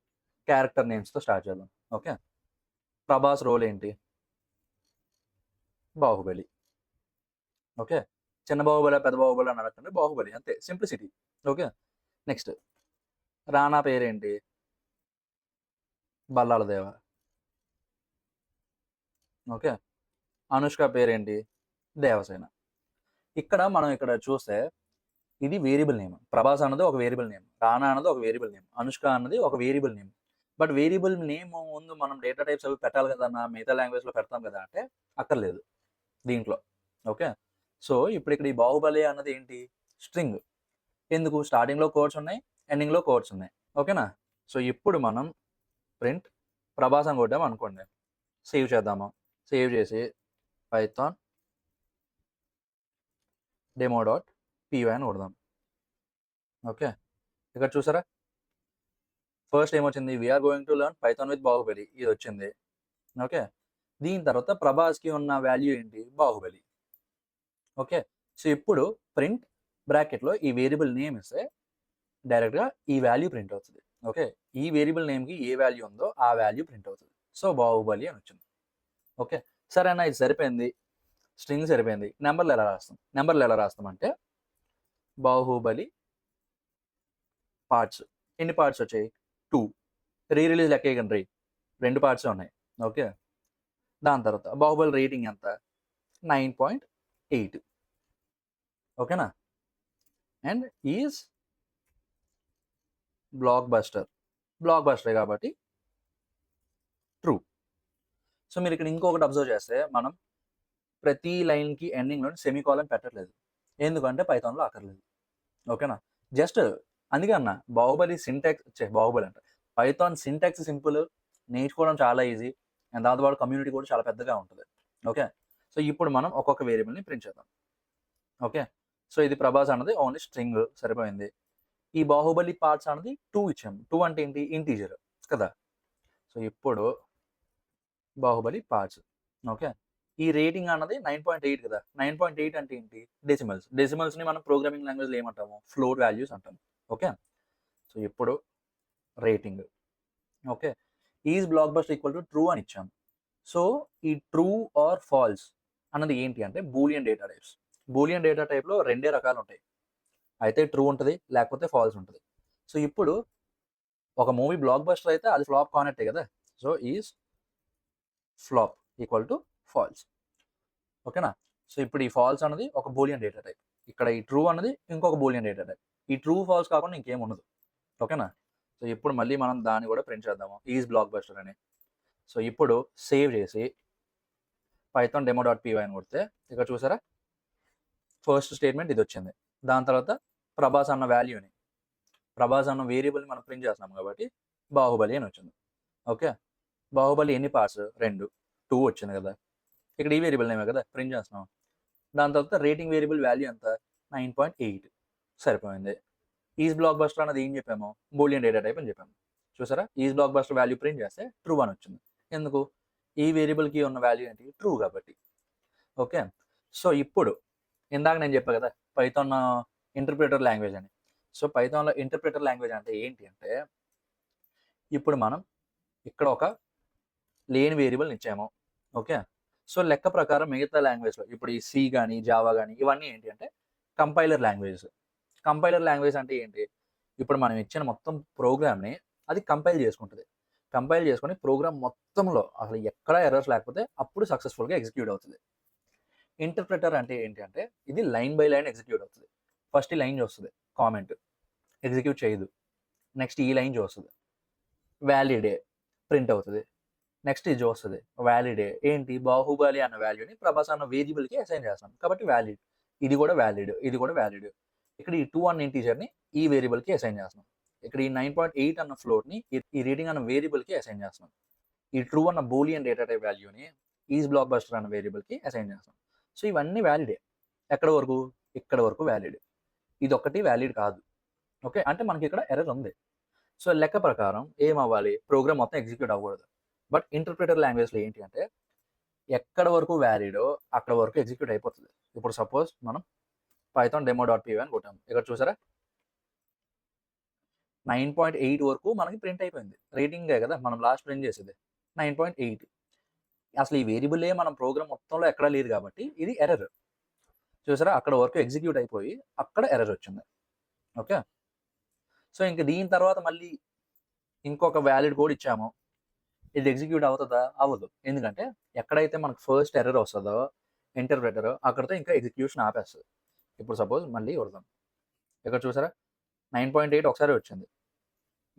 క్యారెక్టర్ నేమ్స్‌తో స్టార్ట్ చేద్దాం. ఓకే. ప్రభాస్ రోల్ ఏంటి? బాహుబలి. ఓకే. చిన్న బాహుబలా? పెద్ద బాహుబలా? అని అడగకండి. బాహుబలి అంతే సింప్లిసిటీ. ఓకే. నెక్స్ట్ రానా పేరేంటి? బల్లాల దేవ. ఓకే. అనుష్క పేరేంటి? దేవసేన. మనం ఇక్కడ చూస్తే ఇది వేరియబుల్ నేమ్. ప్రభాస్ అన్నది ఒక వేరియబుల్ నేమ్. రానా అన్నది ఒక వేరియబుల్ నేమ్. అనుష్క అన్నది ఒక variable name. But variable name ముందు మనం డేటా టైప్స్ అవి పెట్టాలి కదన్నా! మిగతా లాంగ్వేజ్‌లో పెడతాం కదా! అంటే అక్కర్లేదు దీంట్లో. ఓకే. సో, ఇప్పుడు ఇక్కడ ఈ బాహుబలి అన్నది ఏంటి? స్ట్రింగ్. ఎందుకు? స్టార్టింగ్‌లో కోట్స్ ఉన్నాయి. ఎండింగ్‌లో కోట్స్ ఉన్నాయి. ఓకేనా? సో, ఇప్పుడు మనం ప్రింట్ ప్రభాస్ అని కొట్టామనుకోండి. సేవ్ చేద్దాము. సేవ్ చేసి పైథాన్ డెమో డాట్ పీవై అని కొడదాం. ఓకే. ఇక్కడ చూసారా? ఫస్ట్ ఏమొచ్చింది? We are going to learn Python with Baahubali ఇదొచ్చింది. ఓకే. దీని తర్వాత ప్రభాస్కి ఉన్న వాల్యూ ఏంటి, బాహుబలి. ఓకే, సో ఇప్పుడు ప్రింట్ బ్రాకెట్లో ఈ వేరియబుల్ నేమ్ ఇస్తే డైరెక్ట్గా ఈ వాల్యూ ప్రింట్ అవుతుంది. ఓకే, ఈ వేరియబుల్ నేమ్కి ఏ వాల్యూ ఉందో ఆ వాల్యూ ప్రింట్ అవుతుంది. సో బాహుబలి అని వచ్చింది. ఓకే, సరే అన్న ఇది సరిపోయింది, స్ట్రింగ్ సరిపోయింది. నెంబర్లు ఎలా రాస్తాం అంటే బాహుబలి పార్ట్స్. ఎన్ని పార్ట్స్ వచ్చాయి, 2. రిలీజ్ లెక్కేయకండి, 2 పార్ట్స్ ఉన్నాయి. ఓకే, దాని తర్వాత బాహుబలి రేటింగ్ ఎంత, 9.8. ఓకేనా, అండ్ ఈజ్ బ్లాక్ బస్టర్ కాబట్టి ట్రూ. సో మీరు ఇక్కడ ఇంకొకటి అబ్జర్వ్ చేస్తే మనం ప్రతి లైన్కి ఎండింగ్లో సెమీకోలన్ పెట్టట్లేదు, ఎందుకంటే పైథాన్లో అక్కర్లేదు. ఓకేనా, జస్ట్ అందుకే అన్న బాహుబలి అంట పైథాన్ సింటాక్స్ సింపుల్, నేర్చుకోవడం చాలా ఈజీ, అండ్ దాంతోపాటు కమ్యూనిటీ కూడా చాలా పెద్దగా ఉంటుంది. ఓకే, సో ఇప్పుడు మనం ఒక్కొక్క వేరియబుల్ని ప్రింట్ చేద్దాం. ఓకే, సో ఇది ప్రభాస్ అన్నది ఓన్లీ స్ట్రింగ్ సరిపోయింది. ఈ బాహుబలి పార్ట్స్ అన్నది 2 ఇచ్చాము. 2 అంటే ఏంటి, ఇంటీజర్ కదా. సో ఇప్పుడు బాహుబలి పార్ట్స్. ఓకే, ఈ రేటింగ్ అన్నది 9.8 కదా. 9.8 అంటే ఏంటి, డెసిమల్స్ని మనం ప్రోగ్రామింగ్ లాంగ్వేజ్లో ఏమంటాము, ఫ్లోట్ వాల్యూస్ అంటాము. ఓకే, సో ఇప్పుడు rating. Okay, is block buster equal to true అని ఇచ్చాము. సో ఈ ట్రూ ఆర్ ఫాల్స్ అన్నది ఏంటి అంటే Boolean data types. Boolean data టైప్లో 2 రకాలు ఉంటాయి, అయితే ట్రూ ఉంటుంది లేకపోతే ఫాల్స్ ఉంటుంది. సో ఇప్పుడు ఒక మూవీ బ్లాక్ బస్టర్ అయితే అది ఫ్లాప్ కానట్టే కదా. So is flop equal to falls. ఓకేనా, సో ఇప్పుడు ఈ ఫాల్స్ అన్నది ఒక బూలియన్ డేటా టైప్, ఇక్కడ ఈ ట్రూ అన్నది ఇంకొక బూలియన్ డేటా టైప్. ఈ ట్రూ ఫాల్స్ కాకుండా ఇంకేం ఉండదు. ఓకేనా, సో ఇప్పుడు మళ్ళీ మనం దాన్ని కూడా ప్రింట్ చేద్దాము, ఈజ్ బ్లాక్ బస్టర్ అని. సో ఇప్పుడు సేవ్ చేసి పైథాన్ demo.py అని కొడితే ఇక్కడ చూసారా ఫస్ట్ స్టేట్మెంట్ ఇది వచ్చింది. దాని తర్వాత ప్రభాస్ అన్న వాల్యూని, ప్రభాస్ అన్న వేరియబుల్ని మనం ప్రింట్ చేస్తున్నాం కాబట్టి బాహుబలి అని వచ్చింది. ఓకే, బాహుబలి ఎన్ని పార్ట్స్, 2 వచ్చింది కదా. ఇక్కడ ఈ వేరియబుల్ నేమే కదా ప్రింట్ చేస్తున్నాం. దాని తర్వాత రేటింగ్ వేరియబుల్ వాల్యూ ఎంత, 9.8 సరిపోయింది. ఈజ్ బ్లాక్ బస్టర్ అన్నది ఏం చెప్పాము, బూలియన్ డేటా టైప్ అని చెప్పాము. చూసారా, is block buster value print చేస్తే ట్రూ అని వచ్చింది. ఎందుకు, ఈ వేరియబుల్కి ఉన్న వాల్యూ ఏంటి, ట్రూ కాబట్టి. ఓకే, సో ఇప్పుడు ఇందాక నేను చెప్పా కదా పైథాన్ ఇంటర్ప్రిటర్ లాంగ్వేజ్ అని. సో పైథాన్లో ఇంటర్ప్రిటర్ లాంగ్వేజ్ అంటే ఏంటి అంటే, ఇప్పుడు మనం ఇక్కడ ఒక లేని వేరియబుల్ ఇచ్చాము. ఓకే, సో లెక్క ప్రకారం మిగతా లాంగ్వేజ్లో ఇప్పుడు ఈ సి కానీ జావా కానీ ఇవన్నీ ఏంటి అంటే కంపైలర్ లాంగ్వేజెస్. కంపైలర్ లాంగ్వేజ్ అంటే ఏంటి, ఇప్పుడు మనం ఇచ్చిన మొత్తం ప్రోగ్రామ్ని అది కంపైల్ చేసుకుంటుంది. కంపైల్ చేసుకొని ప్రోగ్రామ్ మొత్తంలో అసలు ఎక్కడా ఎర్రర్స్ లేకపోతే అప్పుడు సక్సెస్ఫుల్గా ఎగ్జిక్యూట్ అవుతుంది. ఇంటర్ప్రిటర్ అంటే ఏంటి అంటే ఇది లైన్ బై లైన్ ఎగ్జిక్యూట్ అవుతుంది. ఫస్ట్ ఈ లైన్ చూస్తుంది, కామెంట్ ఎగ్జిక్యూట్ చేయదు. నెక్స్ట్ ఈ లైన్ చూస్తుంది, వ్యాలిడే ప్రింట్ అవుతుంది. నెక్స్ట్ ఇది చూస్తుంది, వ్యాలిడే ఏంటి, బాహుబలి అన్న వాల్యూని ప్రభాస్ అన్న వేరియబుల్కి అసైన్ చేస్తాం కాబట్టి వ్యాలిడ్. ఇది కూడా వ్యాలిడ్, ఇది కూడా వ్యాలిడ్. ఇక్కడ ఈ 2 అన్న ఇంటీజర్ని ఈ వేరియబుల్కి అసైన్ చేస్తున్నాం. ఇక్కడ ఈ 9.8 అన్న ఫ్లోర్ని ఈ రీడింగ్ అన్న వేరియబుల్కి అసైన్ చేస్తున్నాం. ఈ ట్రూ అన్న బూలియన్ డేటా టైప్ వాల్యూని ఈజ్ బ్లాక్ బస్టర్ అన్న వేరియబుల్కి అసైన్ చేస్తాం. సో ఇవన్నీ వ్యాలిడే. ఎక్కడ వరకు, ఇక్కడ వరకు వ్యాలిడ్. ఇది ఒక్కటి వ్యాలిడ్ కాదు. ఓకే, అంటే మనకి ఇక్కడ ఎర్రర్ ఉంది. సో లెక్క ప్రకారం ఏమవ్వాలి, ప్రోగ్రామ్ మొత్తం ఎగ్జిక్యూట్ అవ్వకూడదు. బట్ ఇంటర్ప్రిటర్ లాంగ్వేజ్లో ఏంటి అంటే ఎక్కడ వరకు వ్యాలిడో అక్కడ వరకు ఎగ్జిక్యూట్ అయిపోతుంది. ఇప్పుడు సపోజ్ మనం పైథాన్ demo.py అని కొట్టాము. ఇక్కడ చూసారా 9.8 వరకు మనకి ప్రింట్ అయిపోయింది. రేటింగే కదా మనం లాస్ట్ ప్రింట్ చేసేది 9.8. అసలు ఈ వేరియబుల్లే మనం ప్రోగ్రామ్ మొత్తంలో ఎక్కడా లేదు కాబట్టి ఇది ఎర్రర్. చూసారా అక్కడ వరకు ఎగ్జిక్యూట్ అయిపోయి అక్కడ ఎర్రర్ వచ్చింది. ఓకే, సో ఇంక దీని తర్వాత మళ్ళీ ఇంకొక వ్యాలిడ్ కోడ్ ఇచ్చాము, ఇది ఎగ్జిక్యూట్ అవుతుందా, అవ్వదు. ఎందుకంటే ఎక్కడైతే మనకు ఫస్ట్ ఎర్రర్ వస్తుందో ఇంటర్ప్రెటర్ అక్కడితో ఇంకా ఎగ్జిక్యూషన్ ఆపేస్తుంది. ఇప్పుడు సపోజ్ మళ్ళీ కొడదాం, ఇక్కడ చూసారా 9.8 ఒకసారి వచ్చింది.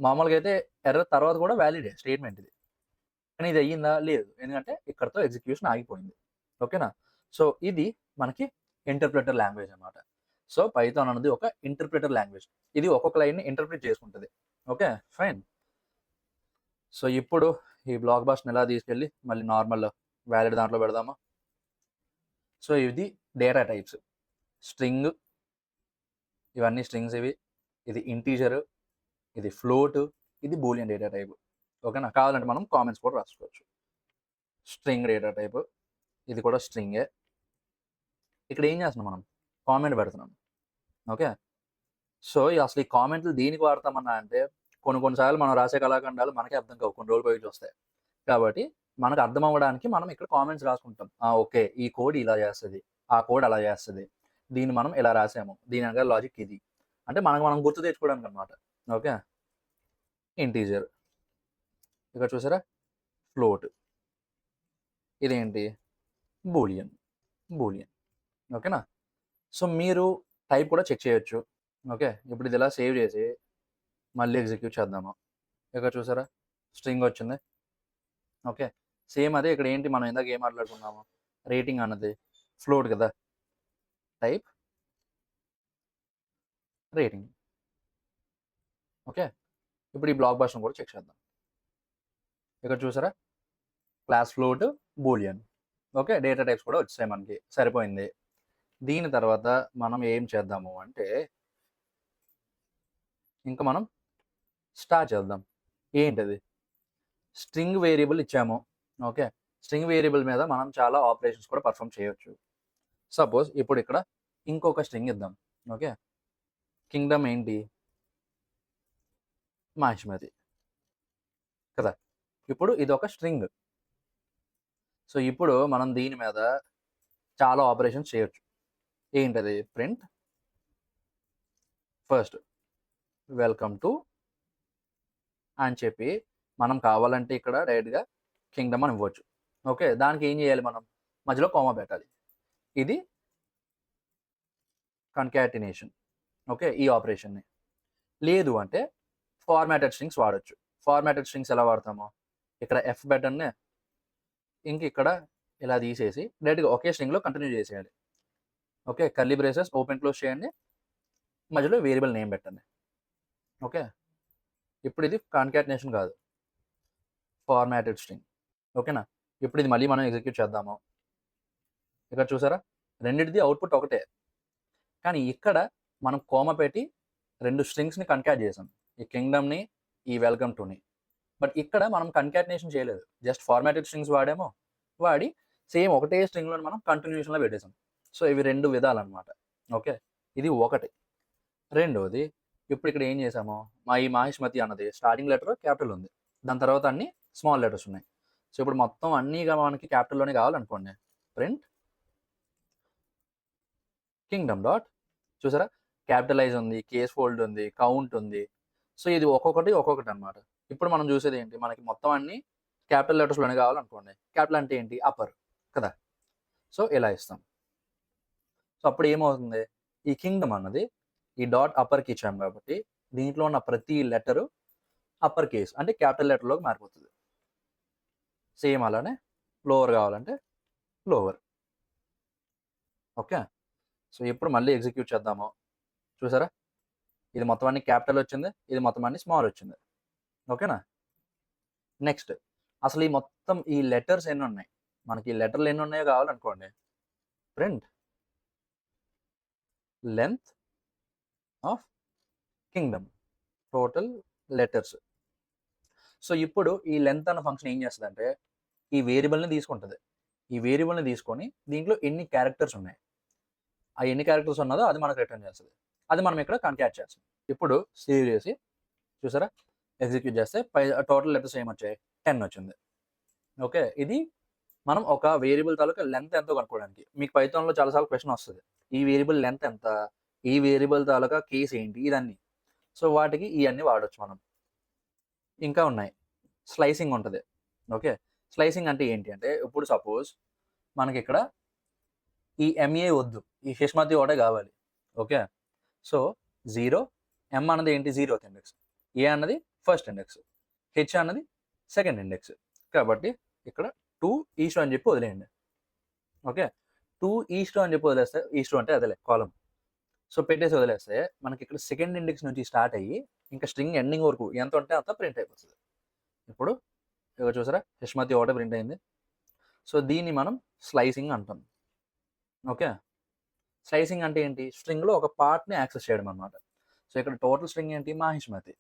మామూలుగా అయితే ఎర్రర్ తర్వాత కూడా వ్యాలిడే స్టేట్మెంట్ ఇది, కానీ ఇది అయ్యిందా, లేదు. ఎందుకంటే ఇక్కడతో ఎగ్జిక్యూషన్ ఆగిపోయింది. ఓకేనా, సో ఇది మనకి ఇంటర్ప్రిటర్ లాంగ్వేజ్ అన్నమాట. సో పైథాన్ అనేది ఒక ఇంటర్ప్రిటర్ లాంగ్వేజ్, ఇది ఒక్కొక్క లైన్ని ఇంటర్ప్రిట్ చేసుకుంటుంది. Okay fine. సో ఇప్పుడు ఈ బ్లాక్ బస్టర్ని ఎలా తీసుకెళ్ళి మళ్ళీ నార్మల్ వ్యాలిడ్ దాంట్లో పెడదామా. సో ఇది డేటా టైప్స్, స్ట్రింగ్, ఇవన్నీ స్ట్రింగ్స్ ఇవి, ఇది ఇంటీజర్, ఇది ఫ్లోట్, ఇది బూలియన్ డేటా టైప్. ఓకేనా, కావాలంటే మనం కామెంట్స్ కూడా రాసుకోవచ్చు. స్ట్రింగ్ డేటా టైప్, ఇది కూడా స్ట్రింగే. ఇక్కడ ఏం చేస్తున్నాం మనం, కామెంట్ పెడుతున్నాం. ఓకే, సో అసలు ఈ కామెంట్లు దేనికి వాడతామన్నా అంటే కొన్నిసార్లు మనం రాసే కళాఖండాలు మనకే అర్థం కావు, కొన్ని రోజులు పోయి చూస్తాయి. కాబట్టి మనకు అర్థం అవ్వడానికి మనం ఇక్కడ కామెంట్స్ రాసుకుంటాం. ఓకే, ఈ కోడ్ ఇలా చేస్తుంది, ఆ కోడ్ అలా చేస్తుంది, దీన్ని మనం ఇలా రాసాము, దీని వెనకాల లాజిక్ ఇది అంటే మనకు మనం గుర్తు తెచ్చుకోవడానికి అనమాట. ఓకే, ఇంటీజర్, ఇక్కడ చూసారా ఫ్లోట్, ఇదేంటి బూలియన్. ఓకేనా. సో మీరు టైప్ కూడా చెక్ చేయొచ్చు. ఓకే, ఇప్పుడు ఇది ఇలా సేవ్ చేసి మళ్ళీ ఎగ్జిక్యూట్ చేద్దాము. ఇక్కడ చూసారా స్ట్రింగ్ వచ్చింది. ఓకే, సేమ్ అదే ఇక్కడ ఏంటి మనం ఇందాక ఏం మాట్లాడుకున్నాము, రేటింగ్ అన్నది ఫ్లోట్ కదా, టైప్ రేటింగ్. ఓకే, ఇప్పుడు ఈ బ్లాక్ బస్టర్ కూడా చెక్ చేద్దాం. ఇక్కడ చూసారా class float Boolean. Okay, data types కూడా వచ్చాయి మనకి, సరిపోయింది. దీని తర్వాత మనం ఏం చేద్దాము అంటే ఇంకా మనం స్టార్ట్ చేద్దాం. ఏంటది, స్ట్రింగ్ వేరియబుల్ ఇచ్చాము. ఓకే, స్ట్రింగ్ వేరియబుల్ మీద మనం చాలా ఆపరేషన్స్ కూడా పర్ఫామ్ చేయొచ్చు. సపోజ్ ఇప్పుడు ఇక్కడ ఇంకొక స్ట్రింగ్ ఇద్దాం. ఓకే, కింగ్డమ్ ఏంటి, మాహిష్మతి కదా. ఇప్పుడు ఇది ఒక స్ట్రింగ్. సో ఇప్పుడు మనం దీని మీద చాలా ఆపరేషన్స్ చేయొచ్చు. ఏంటది, ప్రింట్ ఫస్ట్ వెల్కమ్ టు అని చెప్పి మనం కావాలంటే ఇక్కడ డైరెక్ట్గా కింగ్డమ్ అని ఇవ్వచ్చు. ఓకే, దానికి ఏం చేయాలి, మనం మధ్యలో కామా పెట్టాలి. ఇది కన్కాటినేషన్. ఓకే, ఈ ఆపరేషన్ని. లేదు అంటే ఫార్మాటెడ్ స్ట్రింగ్స్ వాడచ్చు. ఫార్మాటెడ్ స్ట్రింగ్స్ ఎలా వాడతామో, ఇక్కడ ఎఫ్ బటన్ని ఇంక ఇక్కడ ఇలా తీసేసి డైరెక్ట్గా ఒకే స్ట్రింగ్లో కంటిన్యూ చేసేయాలి. Okay, curly braces open close చేయండి, మధ్యలో వేరియబుల్ నేమ్ పెట్టండి. ఓకే, ఇప్పుడు ఇది కాన్కాటినేషన్ కాదు, ఫార్మాటెడ్ స్ట్రింగ్. ఓకేనా, ఇప్పుడు ఇది మళ్ళీ మనం ఎగ్జిక్యూట్ చేద్దాము. ఇక్కడ చూసారా రెండింటిది అవుట్పుట్ ఒకటే, కానీ ఇక్కడ మనం కోమ పెట్టి రెండు స్ట్రింగ్స్ని కన్కాట్ చేసాం, ఈ కింగ్డమ్ని ఈ వెల్కమ్ టుని. బట్ ఇక్కడ మనం కన్కాటినేషన్ చేయలేదు, జస్ట్ ఫార్మాటెడ్ స్ట్రింగ్స్ వాడి సేమ్ ఒకటే స్ట్రింగ్లో మనం కంటిన్యూషన్లో పెట్టేసాం. సో ఇవి రెండు విధాలు అనమాట. ఓకే, ఇది ఒకటి. రెండోది, ఇప్పుడు ఇక్కడ ఏం చేసాము, ఈ మాహిష్మతి అన్నది స్టార్టింగ్ లెటర్ క్యాపిటల్ ఉంది, దాని తర్వాత అన్ని స్మాల్ లెటర్స్ ఉన్నాయి. సో ఇప్పుడు మొత్తం అన్నీగా మనకి క్యాపిటల్లోనే కావాలనుకోండి, ప్రింట్ కింగ్డమ్ డాట్, చూసారా క్యాపిటలైజ్ ఉంది, కేస్ ఫోల్డ్ ఉంది, కౌంట్ ఉంది. సో ఇది ఒక్కొక్కటి అనమాట. ఇప్పుడు మనం చూసేది ఏంటి, మనకి మొత్తం అన్ని క్యాపిటల్ లెటర్స్లోనే కావాలనుకోండి, క్యాపిటల్ అంటే ఏంటి, అప్పర్ కదా. సో ఇలా ఇస్తాం. సో అప్పుడు ఏమవుతుంది, ఈ కింగ్డమ్ అన్నది ఈ డాట్ అప్పర్కి ఇచ్చాం కాబట్టి దీంట్లో ఉన్న ప్రతి లెటరు అప్పర్ కేస్ అంటే క్యాపిటల్ లెటర్లోకి మారిపోతుంది. సేమ్ అలానే లోవర్ కావాలంటే లోవర్. ఓకే, సో ఇప్పుడు మళ్ళీ ఎగ్జిక్యూట్ చేద్దాము. చూసారా ఇది మొత్తం అన్ని క్యాపిటల్ వచ్చింది, ఇది మొత్తం అన్ని స్మాల్ వచ్చింది. ఓకేనా. నెక్స్ట్ అసలు ఈ మొత్తం ఈ లెటర్స్ ఎన్ని ఉన్నాయి, మనకి ఈ లెటర్లు ఎన్ని ఉన్నాయో కావాలనుకోండి, print length of kingdom, total letters. So ఇప్పుడు ఈ లెంత్ అన్న ఫంక్షన్ ఏం చేస్తుందంటే ఈ వేరియబుల్ని తీసుకుంటుంది. ఈ వేరియబుల్ని తీసుకొని దీంట్లో ఎన్ని క్యారెక్టర్స్ ఉన్నాయి, ఆ ఎన్ని క్యారెక్టర్స్ ఉన్నదో అది మనకు రిటర్న్ చేస్తుంది. అది మనం ఇక్కడ కన్కాట్ చేస్తాం. ఇప్పుడు సేవ్ చేసి చూసారా ఎగ్జిక్యూట్ చేస్తే టోటల్ లెటర్స్ ఏమొచ్చాయి, 10 వచ్చింది. ఓకే, ఇది మనం ఒక వేరియబుల్ తాలూకా లెంత్ ఎంతో కనుక్కోవడానికి. మీకు పైథాన్లో చాలాసార్లు క్వశ్చన్ వస్తుంది, ఈ వేరియబుల్ లెంత్ ఎంత, ఈ వేరియబుల్ తాలూకా కేస్ ఏంటి, ఇదన్నీ. సో వాటికి ఇవన్నీ వాడచ్చు మనం. ఇంకా ఉన్నాయి, స్లైసింగ్ ఉంటుంది. ఓకే, స్లైసింగ్ అంటే ఏంటి అంటే ఇప్పుడు సపోజ్ మనకి ఇక్కడ ఈ ఎంఏ వద్దు, ఈ హిష్మతి ఒకటే కావాలి. ఓకే, సో 0 ఎం అన్నది ఏంటి, 0th ఇండెక్స్, ఏ అన్నది ఫస్ట్ ఇండెక్స్, హెచ్ అన్నది సెకండ్ ఇండెక్స్. కాబట్టి ఇక్కడ 2 ఈస్ట్ అని చెప్పి వదిలేయండి. ఓకే, 2 ఈస్ట్ అని చెప్పి వదిలేస్తే, ఈస్ట్ అంటే అదేలే కాలం. సో పెట్టేసి వదిలేస్తే మనకి ఇక్కడ సెకండ్ ఇండెక్స్ నుంచి స్టార్ట్ అయ్యి ఇంకా స్ట్రింగ్ ఎండింగ్ వరకు ఎంత ఉంటే అంత ప్రింట్ అయిపోతుంది. ఇప్పుడు ఇక్కడ చూసారా హిష్మతి ఒకటే ప్రింట్ అయింది. సో దీన్ని మనం స్లైసింగ్ అంటాం. ఓకే, స్లైసింగ్ అంటే ఏంటి, స్ట్రింగ్లో ఒక పార్ట్ని యాక్సెస్ చేయడం అనమాట. సో ఇక్కడ టోటల్ స్ట్రింగ్ ఏంటి, మాహిష్మతి.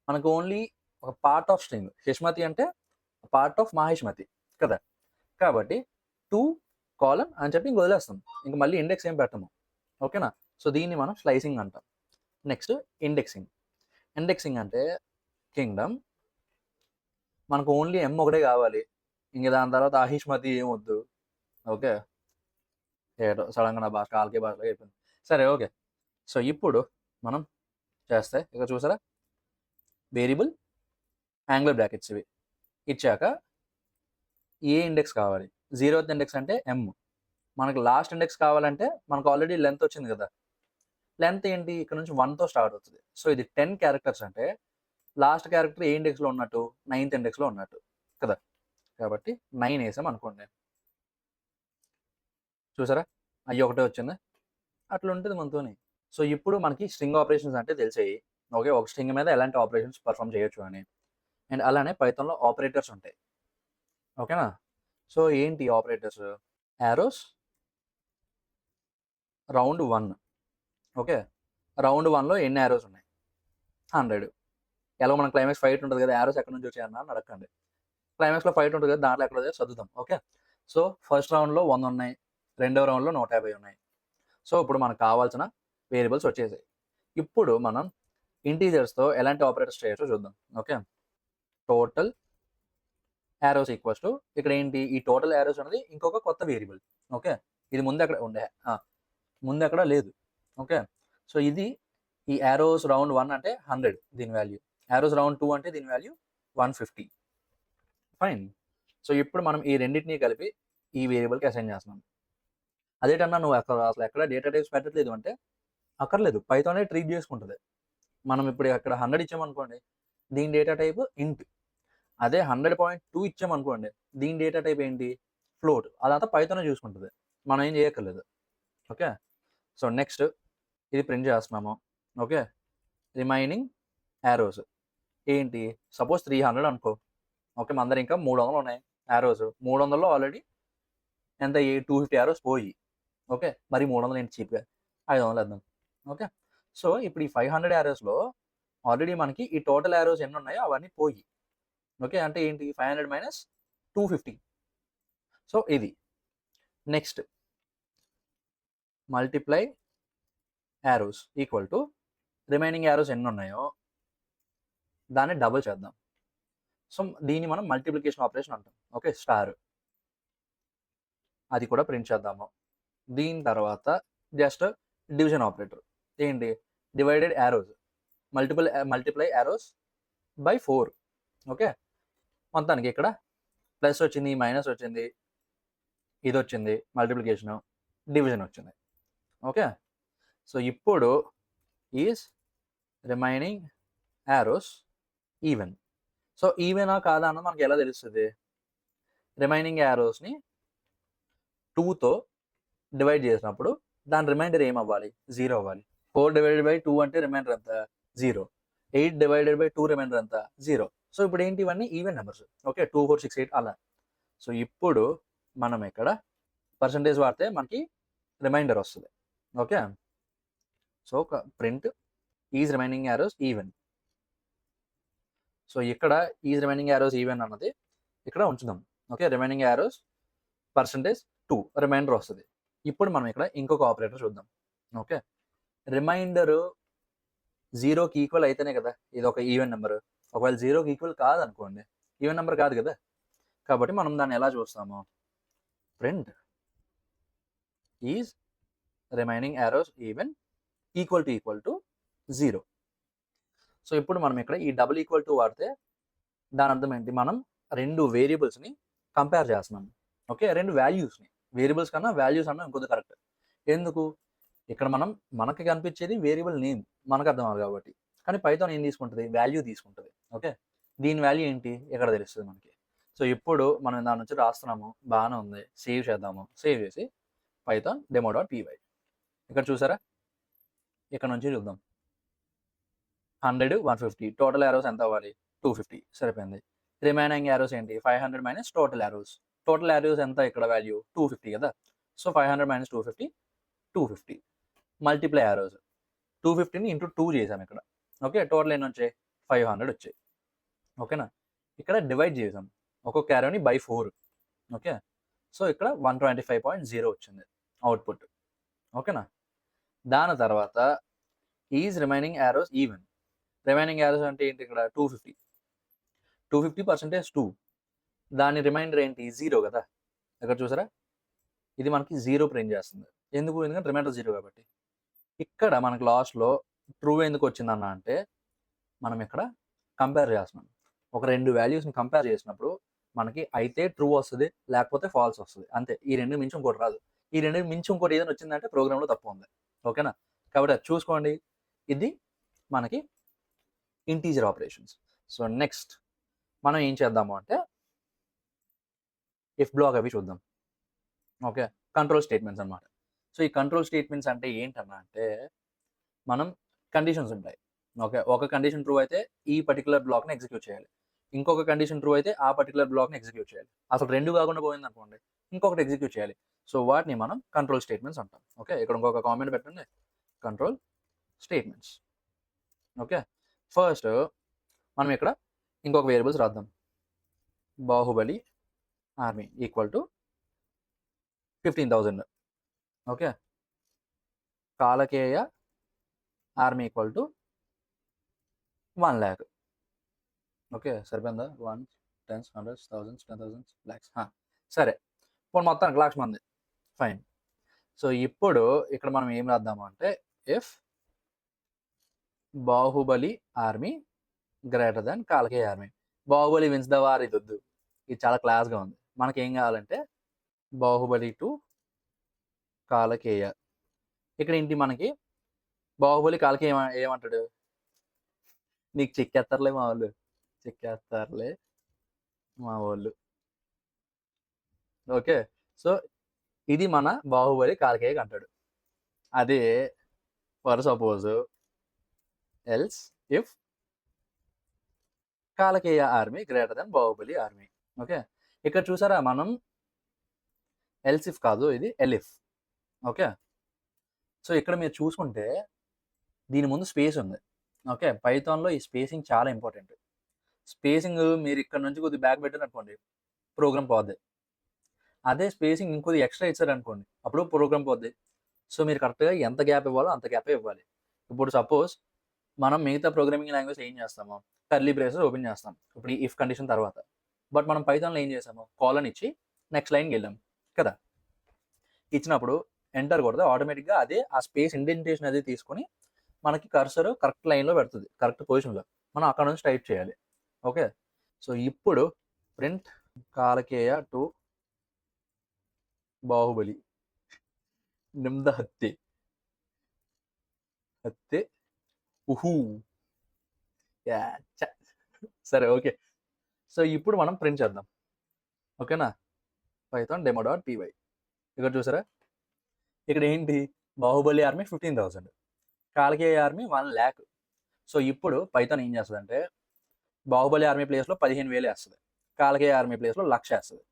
మనకు ఓన్లీ ఒక పార్ట్ ఆఫ్ స్ట్రింగ్, హిష్మతి అంటే పార్ట్ ఆఫ్ మాహిష్మతి కదా. కాబట్టి 2 కాలన్ అని చెప్పి ఇంక వదిలేస్తాం. ఇంక మళ్ళీ ఇండెక్స్ ఏం పెట్టము. ఓకేనా? సో దీన్ని మనం స్లైసింగ్ అంటాం. Next indexing. ఇండెక్సింగ్ అంటే కింగ్డమ్ మనకు ఓన్లీ ఎం ఒకటే కావాలి. ఇంక దాని తర్వాత అహిష్మతి ఏం వద్దు. ఓకే. ఏటో సడన్గా నా భాష కాలకి భాషలో అయిపోయింది. సరే ఓకే. సో ఇప్పుడు మనం చేస్తే ఇక్కడ చూసారా వేరియబుల్ యాంగులర్ బ్రాకెట్స్ ఇవి ఇచ్చాక ఏ ఇండెక్స్ కావాలి 0th ఇండెక్స్ అంటే ఎం. మనకు లాస్ట్ ఇండెక్స్ కావాలంటే మనకు ఆల్రెడీ లెంత్ వచ్చింది కదా. లెంత్ ఏంటి ఇక్కడ నుంచి 1తో స్టార్ట్ అవుతుంది. సో ఇది 10 క్యారెక్టర్స్ అంటే లాస్ట్ క్యారెక్టర్ ఏ ఇండెక్స్లో ఉన్నట్టు 9th ఇండెక్స్లో ఉన్నట్టు కదా. కాబట్టి 9 వేసాం అనుకోండి. చూసారా అయ్యి ఒకటే వచ్చింది. అట్లా ఉంటుంది మనతోని. సో ఇప్పుడు మనకి స్ట్రింగ్ ఆపరేషన్స్ అంటే తెలిసాయి. ఓకే. ఒక స్ట్రింగ్ మీద ఎలాంటి ఆపరేషన్స్ పర్ఫామ్ చేయొచ్చు అని. అండ్ అలానే పైథాన్లో ఆపరేటర్స్ ఉంటాయి. ఓకేనా? సో ఏంటి operators? Arrows round 1. Okay. Round 1లో ఎన్ని యారోస్ ఉన్నాయి? 100. ఎలా మనం క్లైమాక్స్ ఫైట్ ఉంటుంది కదా, యారోస్ ఎక్కడి నుంచి వచ్చాయన్న అని అడగండి. క్లైమాక్స్లో ఫైట్ ఉంటుంది కదా, దాంట్లో ఎక్కడ వచ్చాయో చదువుతాం. ఓకే. సో ఫస్ట్ రౌండ్లో 100 ఉన్నాయి, రెండవ రౌండ్లో 150 ఉన్నాయి. సో ఇప్పుడు మనకు కావాల్సిన వేరియబుల్స్ వచ్చేసాయి. ఇప్పుడు మనం ఇంటీజర్స్తో ఎలాంటి ఆపరేటర్స్ చేయొచ్చో చూద్దాం. Okay. Total arrows equals to ఇక్కడ ఏంటి ఈ టోటల్ యారోస్ అనేది ఇంకొక కొత్త వేరియబుల్. ఓకే. ఇది ముందు ఎక్కడ ఉండే ముందు ఎక్కడ లేదు. ఓకే. సో ఇది ఈ యారోస్ రౌండ్ 1 అంటే 100 దీని వాల్యూ, యారోస్ రౌండ్ 2 అంటే దీని వాల్యూ 150. ఫైన్. సో ఇప్పుడు మనం ఈ రెండింటినీ కలిపి ఈ వేరియబుల్కి అసైన్ చేస్తున్నాం. అదేటన్నా నువ్వు అసలు ఎక్కడ డేటా టైప్స్ పెట్టట్లేదు అంటే అక్కర్లేదు, పైథానే ట్రీట్ చేసుకుంటుంది. మనం ఇప్పుడు అక్కడ 100 ఇచ్చామనుకోండి, దీని డేటా టైప్ ఇంట్. అదే 100.2 ఇచ్చామనుకోండి, దీని డేటా టైప్ ఏంటి? ఫ్లోట్. అదంతా పైథానే చూసుకుంటుంది, మనం ఏం చేయక్కర్లేదు. ఓకే. సో నెక్స్ట్ ఇది ప్రింట్ చేస్తున్నాము. ఓకే. రిమైనింగ్ యారోస్ ఏంటి? సపోజ్ 300 అనుకో. ఓకే. మన దగ్గర ఇంకా 300 ఉన్నాయి యారోస్. 300లో ఆల్రెడీ ఎంత 250 యారోస్ పోయి. ఓకే. మరి 300 ఏంటి చీప్గా 500 వేద్దాం. ఓకే. సో ఇప్పుడు ఈ 500 యారోస్లో ఆల్రెడీ మనకి ఈ టోటల్ యారోస్ ఎన్ని ఉన్నాయో అవన్నీ పోయి. ఓకే. అంటే ఏంటి 500 మైనస్ 250. సో ఇది next multiply arrows equal to remaining arrows ఎన్ని ఉన్నాయో దాన్ని డబుల్ చేద్దాం. సో దీన్ని మనం మల్టిప్లికేషన్ ఆపరేషన్ అంటాం. ఓకే. స్టార్ అది కూడా ప్రింట్ చేద్దాము. దీని తర్వాత జస్ట్ డివిజన్ ఆపరేటర్ ఏంటి? Divided arrows multiply arrows by 4. Okay. మొత్తానికి ఇక్కడ ప్లస్ వచ్చింది, మైనస్ వచ్చింది, ఇది వచ్చింది మల్టిప్లికేషను, డివిజన్ వచ్చింది. ఓకే. సో ఇప్పుడు is remaining arrows even. So ఈవెనా కాదా అన్నది మనకి ఎలా తెలుస్తుంది? రిమైనింగ్ యారోస్ని 2తో డివైడ్ చేసినప్పుడు దాని రిమైండర్ ఏమవ్వాలి? 0 అవ్వాలి. 4 డివైడెడ్ బై 2 అంటే రిమైండర్ ఎంత? 0. 8 డివైడెడ్ బై 2 రిమైండర్ ఎంత? 0. సో ఇప్పుడు ఏంటి ఇవన్నీ ఈవెన్ నెంబర్స్. ఓకే. 2, 4, 6, 8 అలా. సో ఇప్పుడు మనం ఇక్కడ పర్సంటేజ్ వాడితే మనకి రిమైండర్ వస్తుంది. Okay. So print is remaining arrows even. So ఇక్కడ ఈజ్ రిమైనింగ్ యారోస్ ఈవెన్ అన్నది ఇక్కడ ఉంచుదాం. Okay. Remaining arrows percentage 2 reminder వస్తుంది. ఇప్పుడు మనం ఇక్కడ ఇంకొక ఆపరేటర్ చూద్దాం. ఓకే. రిమైండర్ 0కి ఈక్వల్ అయితేనే కదా ఇది ఒక ఈవెన్ నెంబర్. ఒకవేళ 0కి ఈక్వల్ కాదనుకోండి, ఈవెన్ నెంబర్ కాదు కదా. కాబట్టి మనం దాన్ని ఎలా చూస్తాము? Print is remaining arrows even equal to 0. So ఇప్పుడు మనం ఇక్కడ ఈ డబుల్ ఈక్వల్ టు వాడితే దాని అర్థం ఏంటి? మనం రెండు వేరియబుల్స్ని కంపేర్ చేస్తున్నాం. ఓకే. రెండు వాల్యూస్ని, వేరియబుల్స్ కన్నా వాల్యూస్ అన్నా ఇంకొద్ది కరెక్ట్. ఎందుకు? ఇక్కడ మనకి కనిపించేది వేరియబుల్ నేమ్, మనకు అర్థం అవ్వాలి కాబట్టి. కానీ పైథాన్ ఏం తీసుకుంటుంది? వాల్యూ తీసుకుంటుంది. ఓకే. దీని వాల్యూ ఏంటి ఇక్కడ తెలుస్తుంది మనకి. సో ఇప్పుడు మనం దాని నుంచి రాస్తున్నాము, బాగానే ఉంది. సేవ్ చేద్దాము. సేవ్ చేసి పైథాన్ demo.py ఇక్కడ చూసారా, ఇక్కడ నుంచి చూద్దాం. 100, 150 టోటల్ యారోస్ ఎంత అవ్వాలి? 250 సరిపోయింది. రిమైనింగ్ యారోస్ ఏంటి? 500 minus total arrows. Total arrows ఎంత ఇక్కడ వాల్యూ? 250 కదా. So 500 minus 250 250. మల్టిప్లై యారోస్ 250ని ఇంటూ 2 చేసాం ఇక్కడ. ఓకే. టోటల్ ఎన్ని వచ్చాయి? 500 వచ్చాయి. ఓకేనా. ఇక్కడ డివైడ్ చేసాం ఒక్కొక్క యారోని బై 4. ఓకే. సో ఇక్కడ 125.0 వచ్చింది అవుట్పుట్. ఓకేనా? దాని తర్వాత is remaining arrows even. Remaining arrows అంటే ఏంటి ఇక్కడ 250. 250% 2. దాని రిమైండర్ ఏంటి 0 కదా! ఇక్కడ చూసారా? ఇది మనకి 0 ప్రింట్ చేస్తుంది. ఎందుకు? ఎందుకంటే రిమైండర్ 0 కాబట్టి. ఇక్కడ మనకి లాస్ట్‌లో ట్రూ ఎందుకు వచ్చిందన్న అంటే మనం ఇక్కడ కంపేర్ చేస్తున్నాం. ఒక 2 వాల్యూస్‌ని కంపేర్ చేసినప్పుడు మనకి అయితే ట్రూ వస్తది, లేకపోతే ఫాల్స్ వస్తది. అంతే. ఈ 2 మించి ఇంకోటి రాదు. ఈ 2 మించి ఇంకోటి ఏదైనా వచ్చిందంటే ప్రోగ్రామ్‌లో తప్పు ఉంది. ఓకేనా? కాబట్టి అది చూసుకోండి. ఇది మనకి ఇంటీజర్ ఆపరేషన్స్. సో నెక్స్ట్ మనం ఏం చేద్దాము అంటే ఇఫ్ బ్లాక్ అవి చూద్దాం. ఓకే. కంట్రోల్ స్టేట్మెంట్స్ అన్నమాట. సో ఈ కంట్రోల్ స్టేట్మెంట్స్ అంటే ఏంటన్నా అంటే మనం కండిషన్స్ ఉంటాయి. ఓకే. ఒక కండిషన్ ట్రూ అయితే ఈ పర్టిక్యులర్ బ్లాక్‌ని ఎగ్జిక్యూట్ చేయాలి. ఇంకొక కండిషన్ ట్రూ అయితే ఆ పర్టిక్యులర్ బ్లాక్‌ని ఎగ్జిక్యూట్ చేయాలి. అసలు 2 కాకుండా పోయిందనుకోండి ఇంకొకటి ఎగ్జిక్యూట్ చేయాలి. సో వాటిని మనం కంట్రోల్ స్టేట్మెంట్స్ అంటాం. ఓకే. ఇక్కడ ఇంకొక కామెంట్ పెట్టండి. Control statements. ఓకే. ఫస్ట్ మనం ఇక్కడ ఇంకొక వేరియబుల్స్ రాద్దాం. Baahubali army equal to 15,000. Okay. Kalakeya army equal to 1,00,000. Okay. సరిపోయిందా? 1, 10s, 100s, 1000s, 10,000s, lakhs. సరే. ఇప్పుడు మొత్తానికి లక్ష మంది. ఫైన్. సో ఇప్పుడు ఇక్కడ మనం ఏం రాద్దాము అంటే if Baahubali army greater than Kalakeya army. Baahubali wins the war ఇది వద్దు. ఇది చాలా క్లాస్‌గా ఉంది. మనకేం కావాలంటే బాహుబలి టు కాలకేయ. ఇక్కడ ఏంటి మనకి బాహుబలి కాలకేయ ఏమంటాడు? నీకు చెక్కేస్తారులే మా వాళ్ళు. చెక్కేస్తారులే మా వాళ్ళు. ఓకే. సో ఇది మన బాహుబలి కాలకేయకి అంటాడు. అదే for suppose else if Kalakeya army greater than Baahubali army. Okay. ఇక్కడ చూసారా మనం ఎల్స్ ఇఫ్ కాదు, ఇది ఎలిఫ్. ఓకే. సో ఇక్కడ మీరు చూసుకుంటే దీని ముందు స్పేస్ ఉంది. ఓకే. పైథాన్‌లో ఈ స్పేసింగ్ చాలా ఇంపార్టెంట్. స్పేసింగ్ మీరు ఇక్కడ నుంచి కొద్దిగా బ్యాక్ పెట్టారనుకోండి ప్రోగ్రామ్ పోద్ది. అదే స్పేసింగ్ ఇంకొద్దిగా ఎక్స్ట్రా ఇచ్చారనుకోండి అప్పుడు ప్రోగ్రామ్ పోద్ది. సో మీరు కరెక్ట్‌గా ఎంత గ్యాప్ ఇవ్వాలో అంత గ్యాపే ఇవ్వాలి. ఇప్పుడు సపోజ్ మనం మిగతా ప్రోగ్రామింగ్ లాంగ్వేజ్ ఏం చేస్తాము? కర్లీ బ్రేసెస్ ఓపెన్ చేస్తాం. ఇప్పుడు ఈ ఇఫ్ కండిషన్ తర్వాత. బట్ మనం పైథాన్‌లో ఏం చేసాము? కోలన్ ఇచ్చి నెక్స్ట్ లైన్‌కి వెళ్ళాం కదా! ఇచ్చినప్పుడు ఎంటర్ కొడితే ఆటోమేటిక్‌గా అదే ఆ స్పేస్ ఇండెంటేషన్ అది తీసుకొని మనకి కర్సర్ కరెక్ట్ లైన్‌లో పెడుతుంది. కరెక్ట్ పొజిషన్‌లో. మనం అక్కడ నుంచి టైప్ చేయాలి. ఓకే. సో ఇప్పుడు ప్రింట్ కాలకేయ టు బాహుబలి నిమ్ద హత్యೆ. హత్యೆ ఉహూ. యాచ్చ. సరే ఓకే. సో ఇప్పుడు మనం ప్రింట్ చేద్దాం. ఓకేనా? పైథాన్ డెమో.py. ఇక్కడ చూసారా? ఇక్కడ ఏంటి? Baahubali army 15,000. Kalakeya army 1,00,000. So ఇప్పుడు పైథాన్ ఏం చేస్తదంటే బాహుబలి ఆర్మీ ప్లేస్‌లో 15,000 ఏస్తది. కాలకేయ ఆర్మీ ప్లేస్‌లో 1,00,000 ఏస్తది.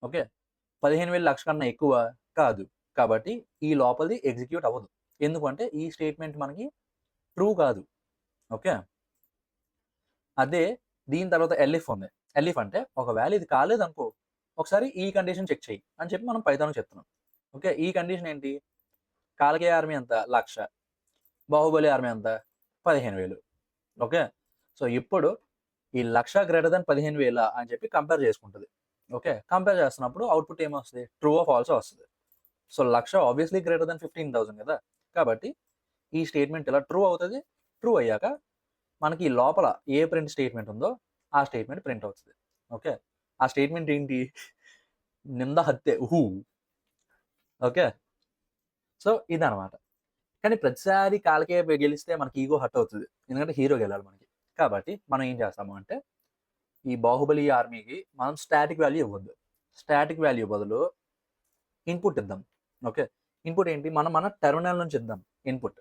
ఓకే. 15,000 1,00,000 కన్నా ఎక్కువ కాదు. కాబట్టి ఈ లోపలిది ఎగ్జిక్యూట్ అవ్వదు. ఎందుకంటే ఈ స్టేట్మెంట్ మనకి ట్రూ కాదు. ఓకే. అదే దీని తర్వాత ఎలిఫ్ ఉంది. ఎలిఫ్ అంటే ఒకవేళ ఇది కాలేదనుకో ఒకసారి ఈ కండిషన్ చెక్ చెయ్యి అని చెప్పి మనం పైథాన్‌లో చెప్తున్నాం. ఓకే. ఈ కండిషన్ ఏంటి? కాలకేయ ఆర్మీ ఎంత? 1,00,000. బాహుబలి ఆర్మీ ఎంత? 15,000. ఓకే. సో ఇప్పుడు ఈ 1,00,000 గ్రేటర్ దాన్ 15,000 అని చెప్పి కంపేర్ చేసుకుంటది. ఓకే. కంపేర్ చేస్తున్నప్పుడు అవుట్‌పుట్ ఏమొస్తది? ట్రూవో ఫాల్సో వస్తది. సో 1,00,000 ఆబ్వియస్లీ గ్రేటర్ దాన్ 15,000 కదా! కాబట్టి ఈ స్టేట్మెంట్ ఇలా ట్రూ అవుతది. ట్రూ అయ్యాక మనకి లోపల ఏ ప్రింట్ స్టేట్మెంట్ ఉందో ఆ స్టేట్మెంట్ ప్రింట్ అవుతది. ఓకే. ఆ స్టేట్మెంట్ ఏంటి? నింద హత్యೆ ఉహూ. ఓకే. సో ఇదనమాట. కానీ ప్రతిసారి కాలకేయ గెలిస్తే మనకి ఈగో హర్ట్ అవుతది. ఎందుకంటే హీరో గెలాలి మనకి. కాబట్టి మనం ఏం చేస్తాము అంటే ఈ బాహుబలి ఆర్మీకి మనం స్టాటిక్ వాల్యూ ఇవ్వద్దు. స్టాటిక్ వాల్యూ బదులు ఇన్పుట్ ఇద్దాం. ఓకే. ఇన్పుట్ ఏంటి? మనం మన టెర్మినల్ నుంచి ఇద్దాం ఇన్పుట్.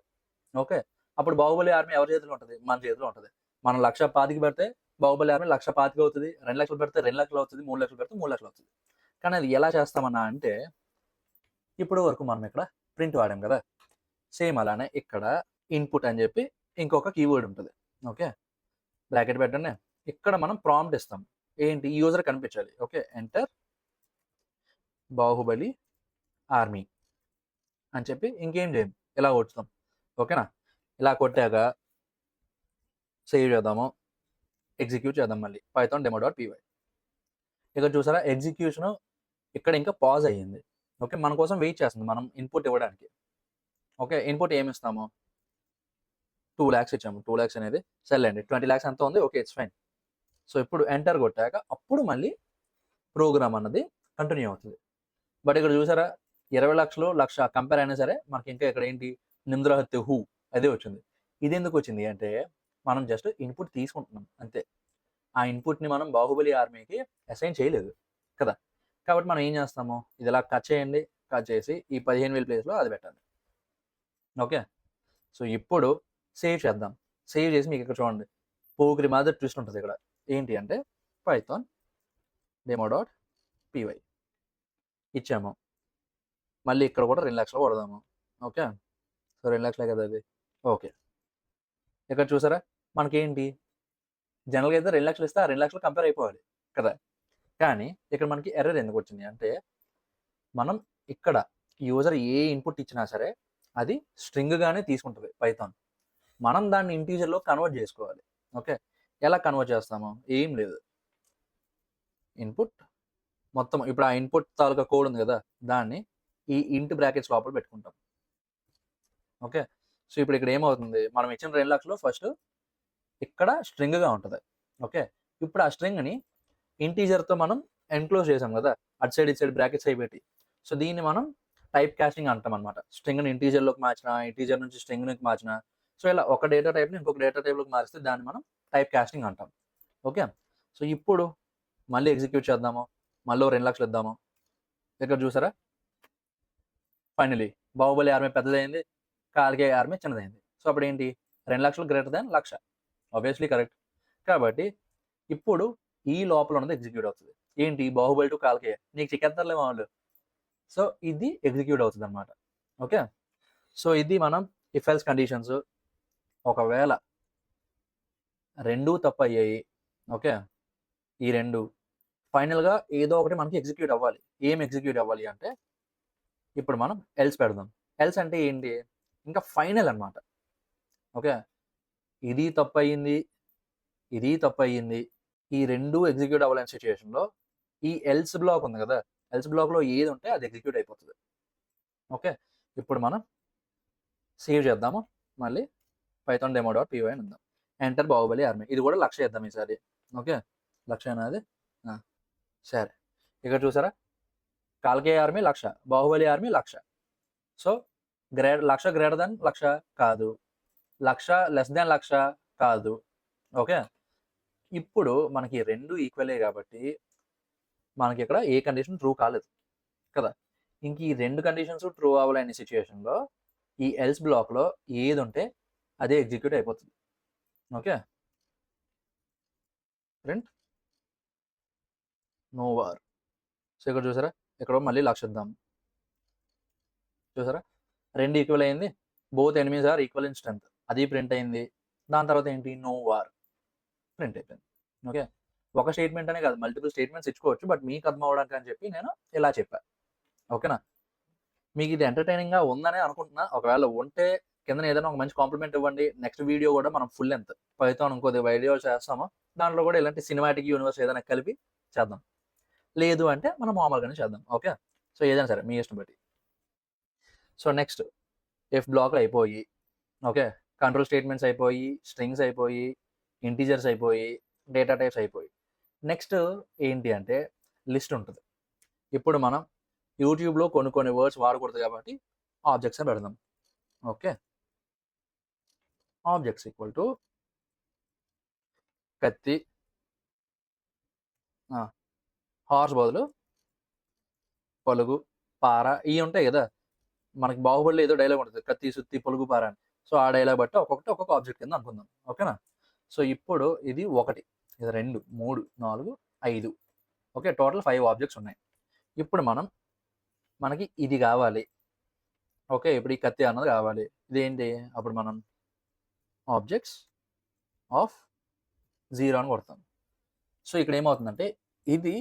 ఓకే. అప్పుడు బాహుబలి ఆర్మీ ఎవరి చేతిలో ఉంటది? మన చేతిలో ఉంటది. మనం 1,25,000 పెడితే బాహుబలి ఆర్మీ 1,25,000 అవుతది. 2,00,000 పెడితే 2,00,000 అవుతది. 3,00,000 పెడితే 3,00,000 అవుతది. కానీ అది ఎలా చేస్తామన్నా అంటే ఇప్పుడు వరకు మనం ఇక్కడ ప్రింట్ వాడాం కదా! సేమ్ అలానే ఇక్కడ ఇన్పుట్ అని చెప్పి ఇంకొక కీవర్డ్ ఉంటది. ఓకే. బ్రాకెట్ పెట్టండి. ఇక్కడ మనం ప్రాంప్ట్ ఇస్తాం. ఏంటి? యూజర్ కనిపించాలి. ఓకే. ఎంటర్ బాహుబలి ఆర్మీ అని చెప్పి ఇంకేం చేయం, ఇలా కొట్టుతాం. ఓకేనా? ఇలా కొట్టాక సేవ్ చేద్దాము, ఎగ్జిక్యూట్ చేద్దాం మళ్ళీ పైథాన్ డెమో డాట్ పీవై. ఇక్కడ చూసారా ఎగ్జిక్యూషన్ ఇక్కడ ఇంకా పాజ్ అయ్యింది. ఓకే, మన కోసం వెయిట్ చేస్తుంది మనం ఇన్పుట్ ఇవ్వడానికి. ఓకే, ఇన్పుట్ ఏమి ఇస్తాము, 2 lakhs ఇచ్చాము. 2 lakhs అనేది సెల్ అండి, 20 lakhs అంతా ఉంది. Okay, it's fine. సో ఇప్పుడు ఎంటర్ కొట్టాక అప్పుడు మళ్ళీ ప్రోగ్రామ్ అన్నది కంటిన్యూ అవుతుంది. బట్ ఇక్కడ చూసారా 20 లక్షలు 1,00,000 కంపేర్ అయినా సరే మనకి ఇంకా ఇక్కడ ఏంటి నిమ్ద్రహత్య హూ అదే వచ్చింది. ఇది ఎందుకు వచ్చింది అంటే మనం జస్ట్ ఇన్పుట్ తీసుకుంటున్నాం అంతే. ఆ ఇన్పుట్ని మనం బాహుబలి ఆర్మీకి అసైన్ చేయలేదు కదా. కాబట్టి మనం ఏం చేస్తాము, ఇది ఇలా కట్ చేయండి, కట్ చేసి ఈ 15,000 ప్లేస్లో అది పెట్టాలి. ఓకే, సో ఇప్పుడు సేవ్ చేద్దాం. సేవ్ చేసి మీకు ఇక్కడ చూడండి పోకిరి మాదిరి ట్విస్ట్ ఉంటుంది ఇక్కడ. ఏంటి అంటే పైథాన్ డెమో డాట్ పీవై ఇచ్చాము. మళ్ళీ ఇక్కడ కూడా 2 లక్షలు కొడదాము. ఓకే, సో 2 లక్షలే కదా అది. ఓకే, ఇక్కడ చూసారా మనకేంటి జనరల్గా అయితే 2 లక్షలు ఇస్తే ఆ 2 లక్షలు కంపేర్ అయిపోవాలి కదా. కానీ ఇక్కడ మనకి ఎర్రర్ ఎందుకు వచ్చింది అంటే మనం ఇక్కడ యూజర్ ఏ ఇన్పుట్ ఇచ్చినా సరే అది స్ట్రింగ్గానే తీసుకుంటుంది పైథాన్. మనం దాన్ని ఇంటీజర్లో కన్వర్ట్ చేసుకోవాలి. ఓకే, ఎలా కన్వర్ట్ చేస్తాము, ఏం లేదు, ఇన్పుట్ మొత్తం ఇప్పుడు ఆ ఇన్పుట్ తాలూకా కోడ్ ఉంది కదా దాన్ని ఈ ఇంట్ బ్రాకెట్స్ లోపల పెట్టుకుంటాం. ఓకే, సో ఇప్పుడు ఇక్కడ ఏమవుతుంది, మనం ఇచ్చిన 2 లక్షలు ఫస్ట్ ఇక్కడ స్ట్రింగ్గా ఉంటుంది. ఓకే, ఇప్పుడు ఆ స్ట్రింగ్ని ఇంటీజర్తో మనం ఎన్క్లోజ్ చేసాం కదా, అటు సైడ్ ఇటు సైడ్ బ్రాకెట్స్ అయి పెట్టి. సో దీన్ని మనం టైప్ కాస్టింగ్ అంటాం అనమాట. స్ట్రింగ్ని ఇంటీజర్లోకి మార్చిన, ఇంటీజర్ నుంచి స్ట్రింగ్లోకి మార్చిన, సో ఇలా ఒక డేటా టైప్ని ఇంకొక డేటా టైప్లోకి మారిస్తే దాన్ని మనం టైప్ కాస్టింగ్ అంటాం. ఓకే, సో ఇప్పుడు మళ్ళీ ఎగ్జిక్యూట్ చేద్దాము, మళ్ళీ 2 లక్షలు ఇద్దాము. ఇక్కడ చూసారా ఫైనలీ బాహుబలి ఆర్మీ పెద్దదైంది, కాల్కే ఆర్మీ చిన్నదైంది. సో అప్పుడు ఏంటి 2 లక్షలు గ్రేటర్ దాన్ 1,00,000, ఆబ్వియస్లీ కరెక్ట్. కాబట్టి ఇప్పుడు ఈ లోపల ఉన్నది ఎగ్జిక్యూట్ అవుతుంది. ఏంటి బాహుబలి టు కాల్కే, నీకు చికెత్తర్లే వాళ్ళు. సో ఇది ఎగ్జిక్యూట్ అవుతుంది అనమాట. ఓకే, సో ఇది మనం ఇఫ్ ఎల్స్ కండిషన్స్. ఒకవేళ రెండూ తప్పు అయ్యాయి, ఓకే, ఈ రెండు ఫైనల్గా ఏదో ఒకటి మనకి ఎగ్జిక్యూట్ అవ్వాలి. ఏం ఎగ్జిక్యూట్ అవ్వాలి అంటే ఇప్పుడు మనం ఎల్స్ పెడదాం. ఎల్స్ అంటే ఏంటి, ఇంకా ఫైనల్ అనమాట. ఓకే, ఇది తప్పు అయ్యింది, ఇది తప్పు అయ్యింది, ఈ రెండు ఎగ్జిక్యూట్ అవ్వలేని సిచ్యువేషన్లో ఈ ఎల్స్ బ్లాక్ ఉంది కదా, ఎల్స్ బ్లాక్లో ఏది ఉంటే అది ఎగ్జిక్యూట్ అయిపోతుంది. ఓకే, ఇప్పుడు మనం సేవ్ చేద్దాము, మళ్ళీ పైథాన్ డెమో డాట్ పీవై అని ఉందాం. ఎంటర్ బాహుబలి ఆర్మీ, ఇది కూడా 1,00,000 ఇద్దాం ఈసారి. ఓకే, 1,00,000 అనేది సరే. ఇక్కడ చూసారా Kalakeya army 1,00,000, Baahubali army 1,00,000. So 1,00,000 greater than 1,00,000 కాదు, 1,00,000 లెస్ దాన్ 1,00,000 కాదు. ఓకే, ఇప్పుడు మనకి రెండు ఈక్వలే కాబట్టి మనకి ఇక్కడ ఏ కండిషన్ ట్రూ కాలేదు కదా. ఇంక ఈ రెండు కండిషన్స్ ట్రూ అవ్వలేని సిచ్యువేషన్లో ఈ ఎల్స్ బ్లాక్లో ఏది ఉంటే అదే ఎగ్జిక్యూట్ అయిపోతుంది. Okay, print no war. So ఇక్కడ చూసారా ఇక్కడ మళ్ళీ 1,00,000 ఇద్దాం. చూసారా రెండు ఈక్వల్ అయింది, both enemies are equal in strength, అది ప్రింట్ అయింది. దాని తర్వాత ఏంటి నో వార్ ప్రింట్ అయిపోయింది. ఓకే, ఒక స్టేట్మెంట్ అనే కాదు మల్టిపుల్ స్టేట్మెంట్స్ ఇచ్చుకోవచ్చు, బట్ మీకు అర్థం అవ్వడానికి అని చెప్పి నేను ఇలా చెప్పాను. ఓకేనా, మీకు ఇది ఎంటర్టైనింగ్గా ఉందని అనుకుంటున్నా. ఒకవేళ ఉంటే కింద ఏదైనా ఒక మంచి కాంప్లిమెంట్ ఇవ్వండి. నెక్స్ట్ వీడియో కూడా మనం ఫుల్ లెంత్ పైథాన్ ఇంకోది వీడియో చేస్తాము, దాంట్లో కూడా ఇలాంటి సినిమాటిక్ యూనివర్స్ ఏదైనా కలిపి చేద్దాం. లేదు అంటే మనం మామూలుగానే చేద్దాం. ఓకే, సో ఏదైనా సరే మీ ఇష్టం బట్టి. సో నెక్స్ట్ ఇఫ్ బ్లాక్లు అయిపోయి, ఓకే, కంట్రోల్ స్టేట్మెంట్స్ అయిపోయి, స్ట్రింగ్స్ అయిపోయి, ఇంటీజర్స్ అయిపోయి, డేటా టైప్స్ అయిపోయి, నెక్స్ట్ ఏంటి అంటే లిస్ట్ ఉంటుంది. ఇప్పుడు మనం యూట్యూబ్లో కొన్ని వర్డ్స్ వాడకూడదు కాబట్టి ఆబ్జెక్ట్స్ పెడదాం. ఓకే, ఆబ్జెక్ట్స్ ఈక్వల్ టు కత్తి, హార్స్ బదులు పలుగు, పార, ఇవి ఉంటాయి కదా. మనకి బాహుబలిలో ఏదో డైలాగ్ ఉంటుంది కత్తి సుత్తి పొలుగు పార అని. సో ఆ డైలాగ్ బట్టి ఒక్కొక్క ఆబ్జెక్ట్ కింద అనుకుందాం. ఓకేనా, సో ఇప్పుడు ఇది 1, ఇది 2, 3, 4, 5. ఓకే, టోటల్ 5 ఆబ్జెక్ట్స్ ఉన్నాయి. ఇప్పుడు మనకి ఇది కావాలి. ఓకే, ఇప్పుడు ఈ కత్తి అన్నది కావాలి. ఇదేంటి, అప్పుడు మనం ఆబ్జెక్ట్స్ ఆఫ్ 0 అని కొడతాం. సో ఇక్కడ ఏమవుతుందంటే ఇది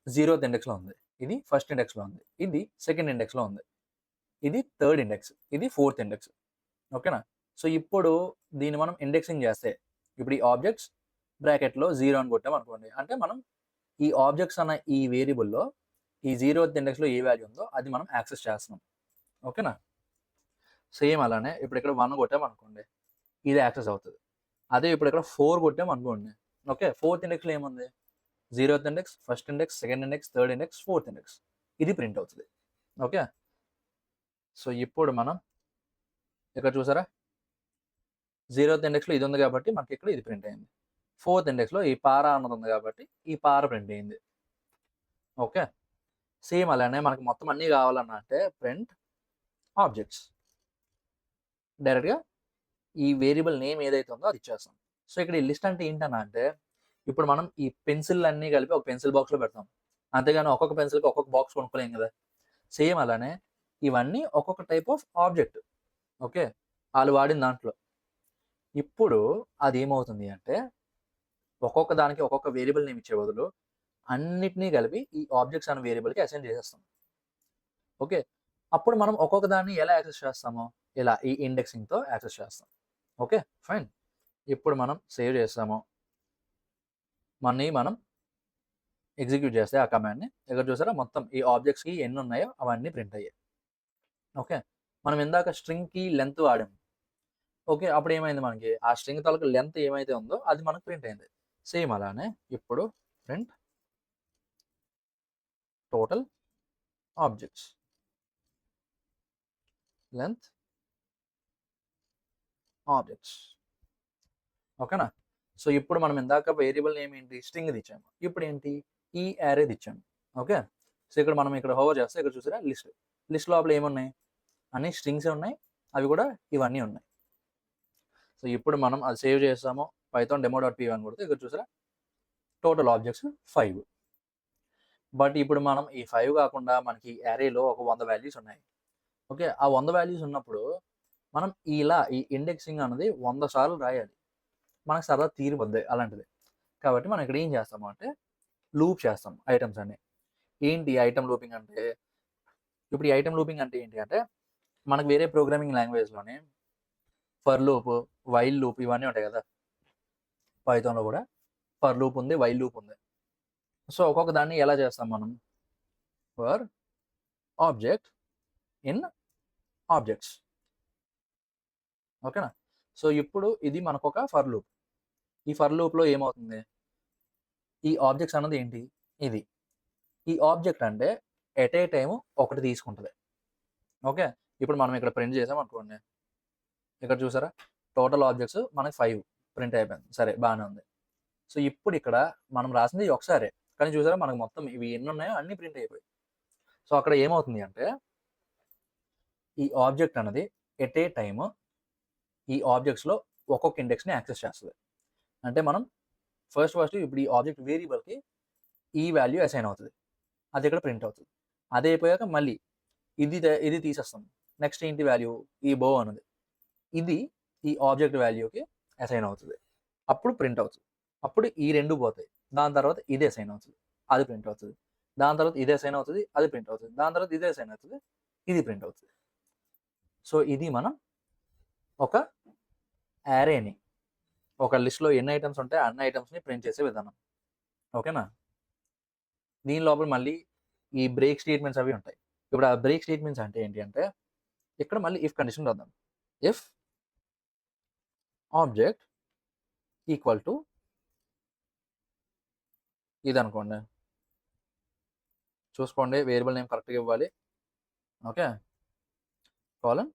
0th ఇండెక్స్లో ఉంది, ఇది ఫస్ట్ ఇండెక్స్లో ఉంది, ఇది సెకండ్ ఇండెక్స్లో ఉంది, ఇది థర్డ్ ఇండెక్స్, ఇది ఫోర్త్ ఇండెక్స్. ఓకేనా? సో ఇప్పుడు దీన్ని మనం ఇండెక్సింగ్ చేస్తే ఇప్పుడు ఈ ఆబ్జెక్ట్స్ బ్రాకెట్లో 0 అని కొట్టాం అనుకోండి, అంటే మనం ఈ ఆబ్జెక్ట్స్ అన్న ఈ వేరియబుల్లో ఈ 0th ఇండెక్స్లో ఏ వాల్యూ ఉందో అది మనం యాక్సెస్ చేస్తున్నాం. ఓకేనా? సేమ్ అలానే ఇప్పుడు ఇక్కడ 1 కొట్టాం అనుకోండి, ఇది యాక్సెస్ అవుతుంది. అదే ఇప్పుడు ఇక్కడ 4 కొట్టాం అనుకోండి, ఓకే, ఫోర్త్ ఇండెక్స్లో ఏముంది, 0th index, first index, second index, third index, fourth index, ఇది ప్రింట్ అవుతుంది. ఓకే, సో ఇప్పుడు మనం ఇక్కడ చూసారా 0th ఇండెక్స్లో ఇది ఉంది కాబట్టి మనకి ఇక్కడ ఇది ప్రింట్ అయింది. ఫోర్త్ ఇండెక్స్లో ఈ పారా అన్నది ఉంది కాబట్టి ఈ పార ప్రింట్ అయింది. ఓకే, సేమ్ అలానే మనకి మొత్తం అన్నీ కావాలన్నా అంటే ప్రింట్ ఆబ్జెక్ట్స్, డైరెక్ట్గా ఈ వేరియబుల్ నేమ్ ఏదైతే ఉందో అది ఇచ్చేస్తాం. సో ఇక్కడ ఈ లిస్ట్ అంటే ఏంటన్నా అంటే ఇప్పుడు మనం ఈ పెన్సిల్ అన్నీ కలిపి ఒక పెన్సిల్ బాక్స్లో పెడతాం, అంతేగాని ఒక్కొక్క పెన్సిల్కి ఒక్కొక్క బాక్స్ కొనుక్కోలేం కదా. సేమ్ అలానే ఇవన్నీ ఒక్కొక్క టైప్ ఆఫ్ ఆబ్జెక్ట్. ఓకే, వాళ్ళు వాడిన దాంట్లో ఇప్పుడు అది ఏమవుతుంది అంటే ఒక్కొక్క దానికి ఒక్కొక్క వేరియబుల్ నేమ్ ఇచ్చే బదులు అన్నిటినీ కలిపి ఈ ఆబ్జెక్ట్స్ అనే వేరియబుల్కి అసైన్ చేసేస్తాం. ఓకే, అప్పుడు మనం ఒక్కొక్క దాన్ని ఎలా యాక్సెస్ చేస్తామో ఇలా ఈ ఇండెక్సింగ్తో యాక్సెస్ చేస్తాం. ఓకే ఫైన్, ఇప్పుడు మనం సేవ్ చేస్తాము, మనం ఎగ్జిక్యూట్ చేస్తే ఆ కమాండ్ని ఇక్కడ చూసారా మొత్తం ఈ ఆబ్జెక్ట్స్కి ఎన్ని ఉన్నాయో అవన్నీ ప్రింట్ అయ్యాయి. ఓకే, మనం ఇందాక స్ట్రింగ్కి లెంత్ వాడాము. ఓకే, అప్పుడు ఏమైంది, మనకి ఆ స్ట్రింగ్ తాలూకు లెంత్ ఏమైతే ఉందో అది మనకు ప్రింట్ అయింది. సేమ్ అలానే ఇప్పుడు print total objects length objects. ఓకేనా? సో ఇప్పుడు మనం ఇందాక వేరియబుల్ నేమ్ ఏంటి, స్ట్రింగ్ ఇచ్చాము, ఇప్పుడు ఏంటి ఈ యారేది ఇచ్చాము. ఓకే, సో ఇక్కడ మనం ఇక్కడ హోవర్ చేస్తే ఇక్కడ చూసారా లిస్ట్ లోపల ఏమున్నాయి, అన్ని స్ట్రింగ్స్ ఉన్నాయి, అవి కూడా ఇవన్నీ ఉన్నాయి. సో ఇప్పుడు మనం అది సేవ్ చేస్తాము, పైథాన్ demo.py అని కొడితే ఇక్కడ చూసారా టోటల్ ఆబ్జెక్ట్స్ 5. బట్ ఇప్పుడు మనం ఈ 5 కాకుండా మనకి యారేలో ఒక 100 వాల్యూస్ ఉన్నాయి. ఓకే, ఆ 100 వాల్యూస్ ఉన్నప్పుడు మనం ఇలా ఈ ఇండెక్సింగ్ అనేది 100 సార్లు రాయాలి, మనకు సరదా తీరిపోద్ది అలాంటిది. కాబట్టి మనం ఇక్కడ ఏం చేస్తాము అంటే లూప్ చేస్తాం ఐటమ్స్ అన్ని. ఏంటి ఐటమ్ లూపింగ్ అంటే, ఇప్పుడు ఈ ఐటమ్ లూపింగ్ అంటే ఏంటి అంటే మనకు వేరే ప్రోగ్రామింగ్ లాంగ్వేజ్లోనే ఫర్ లూప్, వైల్ లూప్ ఇవన్నీ ఉంటాయి కదా, పైథాన్లో కూడా ఫర్ లూప్ ఉంది, వైల్ లూప్ ఉంది. సో ఒక్కొక్క దాన్ని ఎలా చేస్తాం మనం, ఫర్ ఆబ్జెక్ట్ ఇన్ ఆబ్జెక్ట్స్. ఓకేనా? సో ఇప్పుడు ఇది మనకు ఒక ఫర్ లూప్. ఈ ఫర్ లూప్లో ఏమవుతుంది, ఈ ఆబ్జెక్ట్స్ అన్నది ఏంటి, ఇది ఈ ఆబ్జెక్ట్ అంటే ఎట్ ఏ టైము ఒకటి తీసుకుంటుంది. ఓకే, ఇప్పుడు మనం ఇక్కడ ప్రింట్ చేసాం అనుకోండి, ఇక్కడ చూసారా టోటల్ ఆబ్జెక్ట్స్ మనకి 5 ప్రింట్ అయిపోయింది, సరే బాగానే ఉంది. సో ఇప్పుడు ఇక్కడ మనం రాసింది ఒకసారి, కానీ చూసారా మనకు మొత్తం ఇవి ఎన్ని ఉన్నాయో అన్ని ప్రింట్ అయిపోయాయి. సో అక్కడ ఏమవుతుంది అంటే ఈ ఆబ్జెక్ట్ అనేది ఎట్ ఏ టైము ఈ ఆబ్జెక్ట్స్లో ఒక్కొక్క ఇండెక్స్ని యాక్సెస్ చేస్తుంది. అంటే మనం ఫస్ట్ ఇప్పుడు ఈ ఆబ్జెక్ట్ వేరియబుల్కి ఈ వాల్యూ అసైన్ అవుతుంది, అది ఇక్కడ ప్రింట్ అవుతుంది. అది అయిపోయాక మళ్ళీ ఇది తీసేస్తాం, నెక్స్ట్ ఏంటి వాల్యూ ఈ బో అన్నది, ఇది ఈ ఆబ్జెక్ట్ వాల్యూకి అసైన్ అవుతుంది, అప్పుడు ప్రింట్ అవుతుంది. అప్పుడు ఈ రెండు పోతాయి, దాని తర్వాత ఇది అసైన్ అవుతుంది, అది ప్రింట్ అవుతుంది, దాని తర్వాత ఇది అసైన్ అవుతుంది, అది ప్రింట్ అవుతుంది, దాని తర్వాత ఇది అసైన్ అవుతుంది, ఇది ప్రింట్ అవుతుంది. సో ఇది మనం ఒక యారేని, ఒక లిస్ట్లో ఎన్ని ఐటమ్స్ ఉంటాయి అన్ని ఐటమ్స్ని ప్రింట్ చేసే విధానం. ఓకేనా? దీని లోపల మళ్ళీ ఈ బ్రేక్ స్టేట్మెంట్స్ అవి ఉంటాయి. ఇప్పుడు ఆ బ్రేక్ స్టేట్మెంట్స్ అంటే ఏంటి అంటే ఇక్కడ మళ్ళీ ఇఫ్ కండిషన్ రాద్దాం, ఇఫ్ ఆబ్జెక్ట్ ఈక్వల్ టు ఇది అనుకోండి, చూసుకోండి వేరియబుల్ నేమ్ కరెక్ట్గా ఇవ్వాలి. ఓకే, కాలన్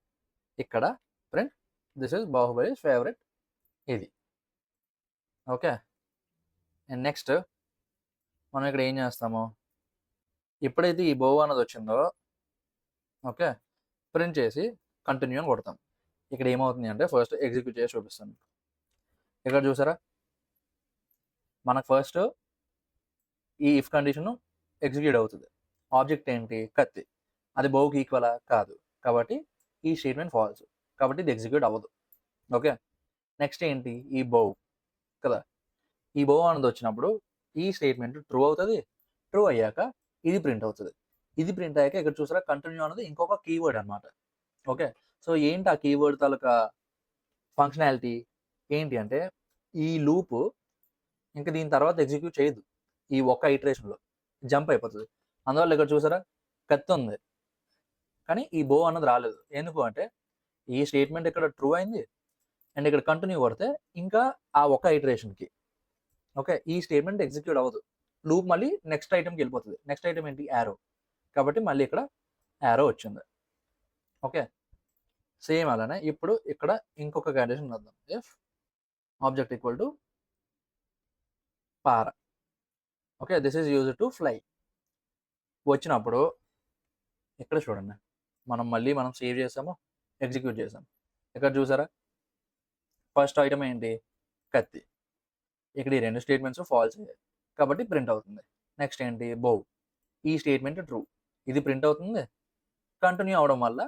ఇక్కడ print this is Baahubali favourite ఇది. ఓకే, అండ్ నెక్స్ట్ మనం ఇక్కడ ఏం చేస్తాము, ఎప్పుడైతే ఈ బో అన్నది వచ్చిందో ఓకే ప్రింట్ చేసి కంటిన్యూ అని కొడతాం. ఇక్కడ ఏమవుతుంది అంటే ఫస్ట్ ఎగ్జిక్యూట్ చేసి చూపిస్తాను. ఇక్కడ చూసారా మనకు ఫస్ట్ ఈ ఇఫ్ కండిషన్ ఎగ్జిక్యూట్ అవుతుంది. ఆబ్జెక్ట్ ఏంటి, కత్తి, అది బోకి ఈక్వలా కాదు, కాబట్టి ఈ స్టేట్మెంట్ ఫాల్స్, కాబట్టి ఇది ఎగ్జిక్యూట్ అవ్వదు. ఓకే, నెక్స్ట్ ఏంటి ఈ బో కదా, ఈ బో అన్నది వచ్చినప్పుడు ఈ స్టేట్మెంట్ ట్రూ అవుతుంది. ట్రూ అయ్యాక ఇది ప్రింట్ అవుతుంది. ఇది ప్రింట్ అయ్యాక ఇక్కడ చూసారా కంటిన్యూ అనేది ఇంకొక కీవర్డ్ అనమాట. ఓకే. సో ఏంటి ఆ కీవర్డ్ తాలూకా ఫంక్షనాలిటీ ఏంటి అంటే ఈ లూపు ఇంక దీని తర్వాత ఎగ్జిక్యూట్ చేయదు. ఈ ఒక్క ఇటరేషన్‌లో జంప్ అయిపోతది. అందువల్ల ఇక్కడ చూసారా కత్తి ఉంది. కానీ ఈ బో అన్నది రాలేదు. ఎందుకు అంటే ఈ స్టేట్మెంట్ ఇక్కడ ట్రూ అయింది. అండ్ ఇక్కడ కంటిన్యూ కొడితే ఇంకా ఆ ఒక్క ఇటరేషన్‌కి ఓకే. ఈ స్టేట్మెంట్ ఎగ్జిక్యూట్ అవ్వదు. లూప్ మళ్ళీ నెక్స్ట్ ఐటెమ్‌కి వెళ్ళిపోతది. నెక్స్ట్ ఐటెమ్ ఏంటి? యారో. కాబట్టి మళ్ళీ ఇక్కడ యారో వచ్చింది. ఓకే. సేమ్ అలానే ఇప్పుడు ఇక్కడ ఇంకొక కండిషన్ రాద్దాం. ఇఫ్ ఆబ్జెక్ట్ ఈక్వల్ టు పార. Okay. This is used to fly. వచ్చినప్పుడు ఇక్కడ చూడండి. మనం సేవ్ చేసాము. ఎగ్జిక్యూట్ చేసాం. ఇక్కడ చూసారా? ఫస్ట్ ఐటమ్ ఏంటి? కత్తి. ఇక్కడ ఈ 2 స్టేట్మెంట్స్ ఫాల్స్ అయ్యాయి. కాబట్టి ప్రింట్ అవుతుంది. నెక్స్ట్ ఏంటి? బౌ. ఈ స్టేట్మెంట్ ట్రూ. ఇది ప్రింట్ అవుతుంది. కంటిన్యూ అవ్వడం వల్ల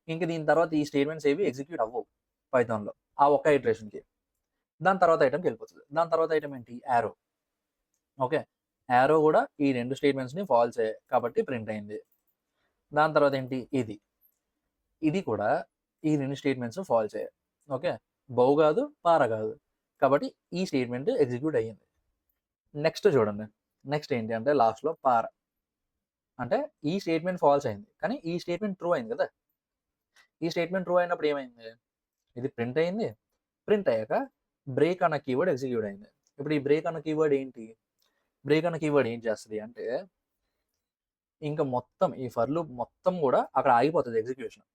ఇంక దీని తర్వాత ఈ స్టేట్మెంట్స్ ఏవి ఎగ్జిక్యూట్ అవ్వవు పైథాన్‌లో. ఆ ఒక్క ఇటరేషన్‌కి. దాని తర్వాత ఐటెమ్‌కి వెళ్ళిపోతుంది. దాని తర్వాత ఐటమ్ ఏంటి? యారో. ఓకే. యారో కూడా ఈ 2 స్టేట్మెంట్స్‌ని ఫాల్స్ అయ్యాయి. కాబట్టి ప్రింట్ అయింది. దాని తర్వాత ఏంటి? ఇది. ఇది కూడా ఈ 2 స్టేట్మెంట్స్ ఫాల్స్ అయ్యాయి. ఓకే. బౌ కాదు, పార కాదు. కాబట్టి ఈ స్టేట్మెంట్ ఎగ్జిక్యూట్ అయ్యింది. నెక్స్ట్ చూడండి. నెక్స్ట్ ఏంటి అంటే లాస్ట్‌లో పార. అంటే ఈ స్టేట్మెంట్ ఫాల్స్ అయింది. కానీ ఈ స్టేట్మెంట్ ట్రూ అయింది కదా! ఈ స్టేట్మెంట్ ట్రూ అయినప్పుడు ఏమైంది? ఇది ప్రింట్ అయింది. ప్రింట్ అయ్యాక బ్రేక్ అన్న కీవర్డ్ ఎగ్జిక్యూట్ అయింది. ఇప్పుడు ఈ బ్రేక్ అన్న కీవర్డ్ ఏంటి? బ్రేక్ అన్న కీవర్డ్ ఏం చేస్తది అంటే ఇంక మొత్తం ఈ ఫర్ లూప్ మొత్తం కూడా అక్కడ ఆగిపోతది ఎగ్జిక్యూషన్.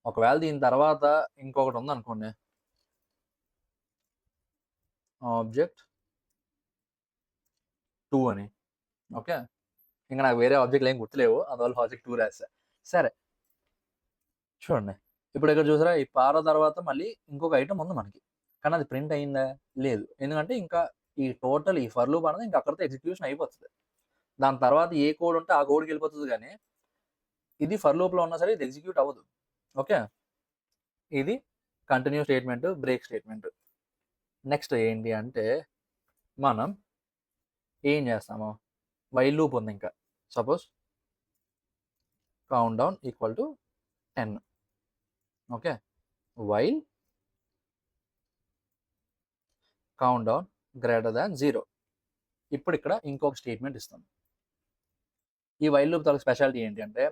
ఒకవేళ దీని తర్వాత ఇంకొకటి ఉందనుకోండి. ఆబ్జెక్ట్ 2 అని. ఓకే. ఇంక నాకు వేరే ఆబ్జెక్ట్‌లు ఏం గుర్తులేవు. అందువల్ల ఆబ్జెక్ట్ 2 రాసా. సరే. చూడండి. ఇప్పుడు ఇక్కడ చూసారా? ఈ పార తర్వాత మళ్ళీ ఇంకొక ఐటెమ్ ఉంది మనకి. కానీ అది ప్రింట్ అయిందా? లేదు. ఎందుకంటే ఇంకా ఈ టోటల్ ఈ ఫర్ లూప్ అనేది ఇంక అక్కడితో ఎగ్జిక్యూషన్ అయిపోతది. దాని తర్వాత ఏ కోడ్ ఉంటే ఆ కోడ్‌కి వెళ్ళిపోతది గానీ, ఇది ఫర్ లూప్‌లో ఉన్నా సరే ఇది ఎగ్జిక్యూట్ అవ్వదు. ఓకే. ఇది continue statement, break statement. Next ఏంటి అంటే మనం ఏం చేస్తాము? వైల్ లూప్ ఉంది ఇంకా. Suppose count down equal to 10. Okay. While count down greater than 0. ఇప్పుడు ఇక్కడ ఇంకొక స్టేట్మెంట్ ఇస్తాం. ఈ వైల్ లూప్ తాలూకు స్పెషాలిటీ ఏంటి అంటే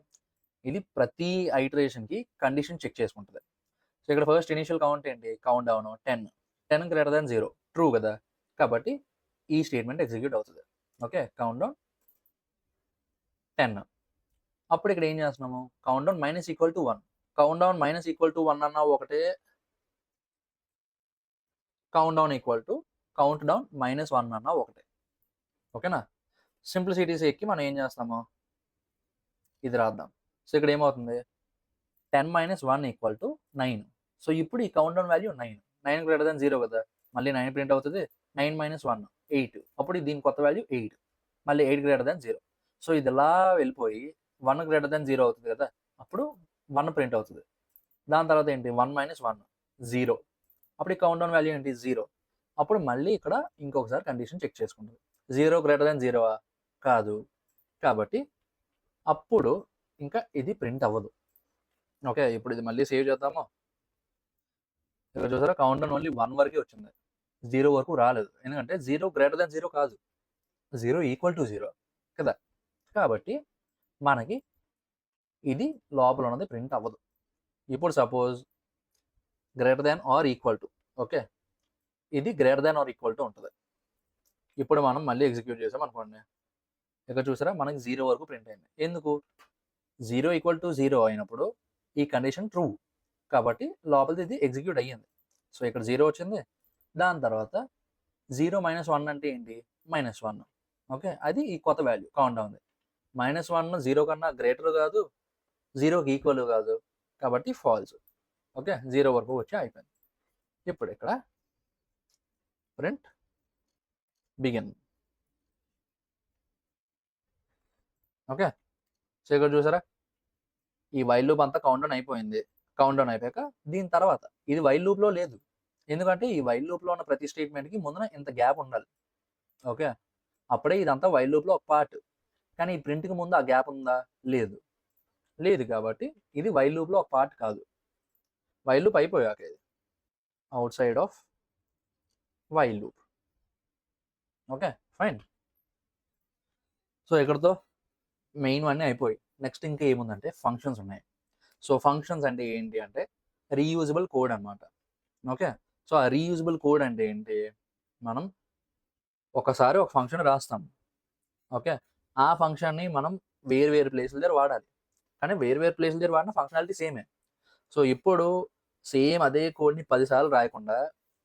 ఇది ప్రతి ఐటరేషన్‌కి కండిషన్ చెక్ చేసుకుంటది. సో ఇక్కడ ఫస్ట్ ఇనీషియల్ కౌంట్ ఏంటి? Count down 10. 10 greater than 0 true కదా! కాబట్టి ఈ స్టేట్మెంట్ ఎగ్జిక్యూట్ అవుతది. ఓకే. Count down 10. అప్పుడు ఇక్కడ ఏం చేస్తున్నాము? Count down minus equal to 1. Count down minus equal to 1 అన్నా ఒకటే. Count down equal to count down minus 1 అన్నా ఒకటే. ఓకేనా? సింప్లిసిటీ సేక్‌కి మనం ఏం చేస్తాము? ఇది రాద్దాం. సో ఇక్కడ ఏమవుతుంది? 10 మైనస్ 1 ఈక్వల్ టు 9. సో ఇప్పుడు ఈ count down value 9. 9 greater than 0 కదా! మళ్ళీ 9 ప్రింట్ అవుతది. 9 మైనస్ 1 8. అప్పుడు దీని కొత్త వాల్యూ 8. మళ్ళీ 8 గ్రేటర్ దాన్ 0. సో ఇది ఇలా వెళ్ళిపోయి 1 గ్రేటర్ దాన్ 0 అవుతది కదా! అప్పుడు 1 ప్రింట్ అవుతది. దాని తర్వాత ఏంటి? 1 మైనస్ 1 0. అప్పుడు ఈ కౌంట్ డౌన్ వాల్యూ ఏంటి? 0. అప్పుడు మళ్ళీ ఇక్కడ ఇంకొకసారి కండిషన్ చెక్ చేసుకుంటది. 0 గ్రేటర్ దాన్ 0ఆ? కాదు. కాబట్టి అప్పుడు ఇంకా ఇది ప్రింట్ అవ్వదు. ఓకే. ఇప్పుడు ఇది మళ్ళీ సేవ్ చేద్దాము. ఇక్కడ చూసారా? కౌంట్ డౌన్ ఓన్లీ 1 వరకే వచ్చింది. 0 వరకు రాలేదు. ఎందుకంటే 0 గ్రేటర్ దాన్ 0 కాదు. 0 ఈక్వల్ టు 0 కదా! కాబట్టి మనకి ఇది లోపల ఉన్నది ప్రింట్ అవ్వదు. ఇప్పుడు suppose greater than or equal to. Okay. ఇది greater than or equal to ఉంటది. ఇప్పుడు మనం మళ్ళీ ఎగ్జిక్యూట్ చేసాం అనుకోండి. ఇక్కడ చూసారా? మనకి 0 వరకు ప్రింట్ అయింది. ఎందుకు? 0 ఈక్వల్ టు 0 అయినప్పుడు ఈ కండిషన్ ట్రూ. కాబట్టి లోపలిది ఇది ఎగ్జిక్యూట్ అయ్యింది. సో ఇక్కడ 0 వచ్చింది. దాని తర్వాత 0 మైనస్ 1 అంటే ఏంటి? మైనస్ 1. ఓకే. అది ఈ కొత్త వాల్యూ కౌంట్ డౌన్‌ది. మైనస్ 1 0 కన్నా గ్రేటర్ కాదు. 0కి ఈక్వల్ కాదు. కాబట్టి ఫాల్స్. ఓకే. 0 వరకు వచ్చి అయిపోయింది. ఇప్పుడు ఇక్కడ ప్రింట్ బిగిన్. ఓకే. సో ఇక్కడ చూసారా? ఈ వైల్ లూప్ అంతా కౌంట్ డౌన్ అయిపోయింది. కౌంట్ డౌన్ అయిపోయాక దీని తర్వాత ఇది వైల్ లూప్‌లో లేదు. ఎందుకంటే ఈ వైల్ లూప్‌లో ఉన్న ప్రతి స్టేట్మెంట్‌కి ముందున ఇంత గ్యాప్ ఉండాలి. ఓకే. అప్పుడే ఇదంతా వైల్ లూప్‌లో ఒక పార్ట్. కానీ ఈ ప్రింట్కి ముందు ఆ గ్యాప్ ఉందా? లేదు. లేదు కాబట్టి ఇది వైల్ లూప్లో ఒక పార్ట్ కాదు. వైల్ లూప్ అయిపోయాక ఇది out side of while loop. Okay, fine. So ఇక్కడతో మెయిన్ అన్నీ అయిపోయి నెక్స్ట్ ఇంకా ఏముందంటే ఫంక్షన్స్ ఉన్నాయి. సో ఫంక్షన్స్ అంటే ఏంటి అంటే రీయూజబుల్ కోడ్ అనమాట. ఓకే, సో ఆ రీయూజబుల్ కోడ్ అంటే ఏంటి? మనం ఒకసారి ఒక ఫంక్షన్ రాస్తాం. ఓకే, ఆ ఫంక్షన్ని మనం వేరు వేరు ప్లేసుల దగ్గర వాడాలి. కానీ వేరు వేరు ప్లేసుల దగ్గర వాడిన ఫంక్షనాలిటీ సేమే. సో ఇప్పుడు సేమ్ అదే కోడ్ని 10 సార్లు రాయకుండా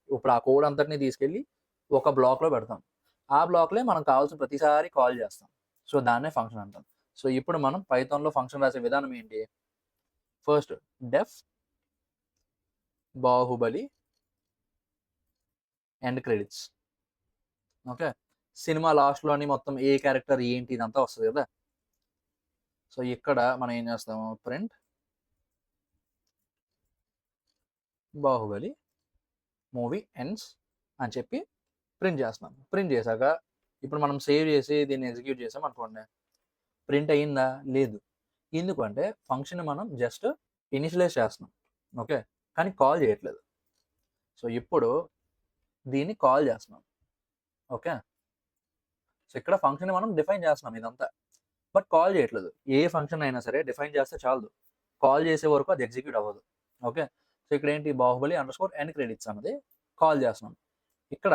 ఇప్పుడు ఆ కోడ్ అంతటిని తీసుకెళ్ళి ఒక బ్లాక్లో పెడతాం. ఆ బ్లాక్లే మనం కావాల్సిన ప్రతిసారి కాల్ చేస్తాం. సో దాన్నే ఫంక్షన్ అంటాం. సో ఇప్పుడు మనం పైథాన్లో ఫంక్షన్ రాసే విధానం ఏంటి? First def Baahubali end credits. Okay, cinema లాస్ట్లోని మొత్తం ఏ క్యారెక్టర్ ఏంటి ఇదంతా వస్తుంది కదా. సో ఇక్కడ మనం ఏం చేస్తాము? ప్రింట్ బాహుబలి మూవీ ఎండ్స్ అని చెప్పి ప్రింట్ చేస్తాం. ప్రింట్ చేశాక ఇప్పుడు మనం సేవ్ చేసి దీన్ని ఎగ్జిక్యూట్ చేసాం అనుకోండి, ప్రింట్ అయ్యిందా? లేదు. ఎందుకంటే ఫంక్షన్ మనం జస్ట్ ఇనిషియలైజ్ చేస్తున్నాం. ఓకే, కానీ కాల్ చేయట్లేదు. సో ఇప్పుడు దీన్ని కాల్ చేస్తున్నాం. ఓకే, సో ఇక్కడ ఫంక్షన్ మనం డిఫైన్ చేస్తున్నాం ఇదంతా, బట్ కాల్ చేయట్లేదు. ఏ ఫంక్షన్ అయినా సరే డిఫైన్ చేస్తే చాలదు, కాల్ చేసే వరకు అది ఎగ్జిక్యూట్ అవ్వదు. ఓకే, సో ఇక్కడ ఏంటి? బాహుబలి అండర్స్కోర్ ఎండ్ క్రెడిట్స్ అన్నది కాల్ చేస్తున్నాం. ఇక్కడ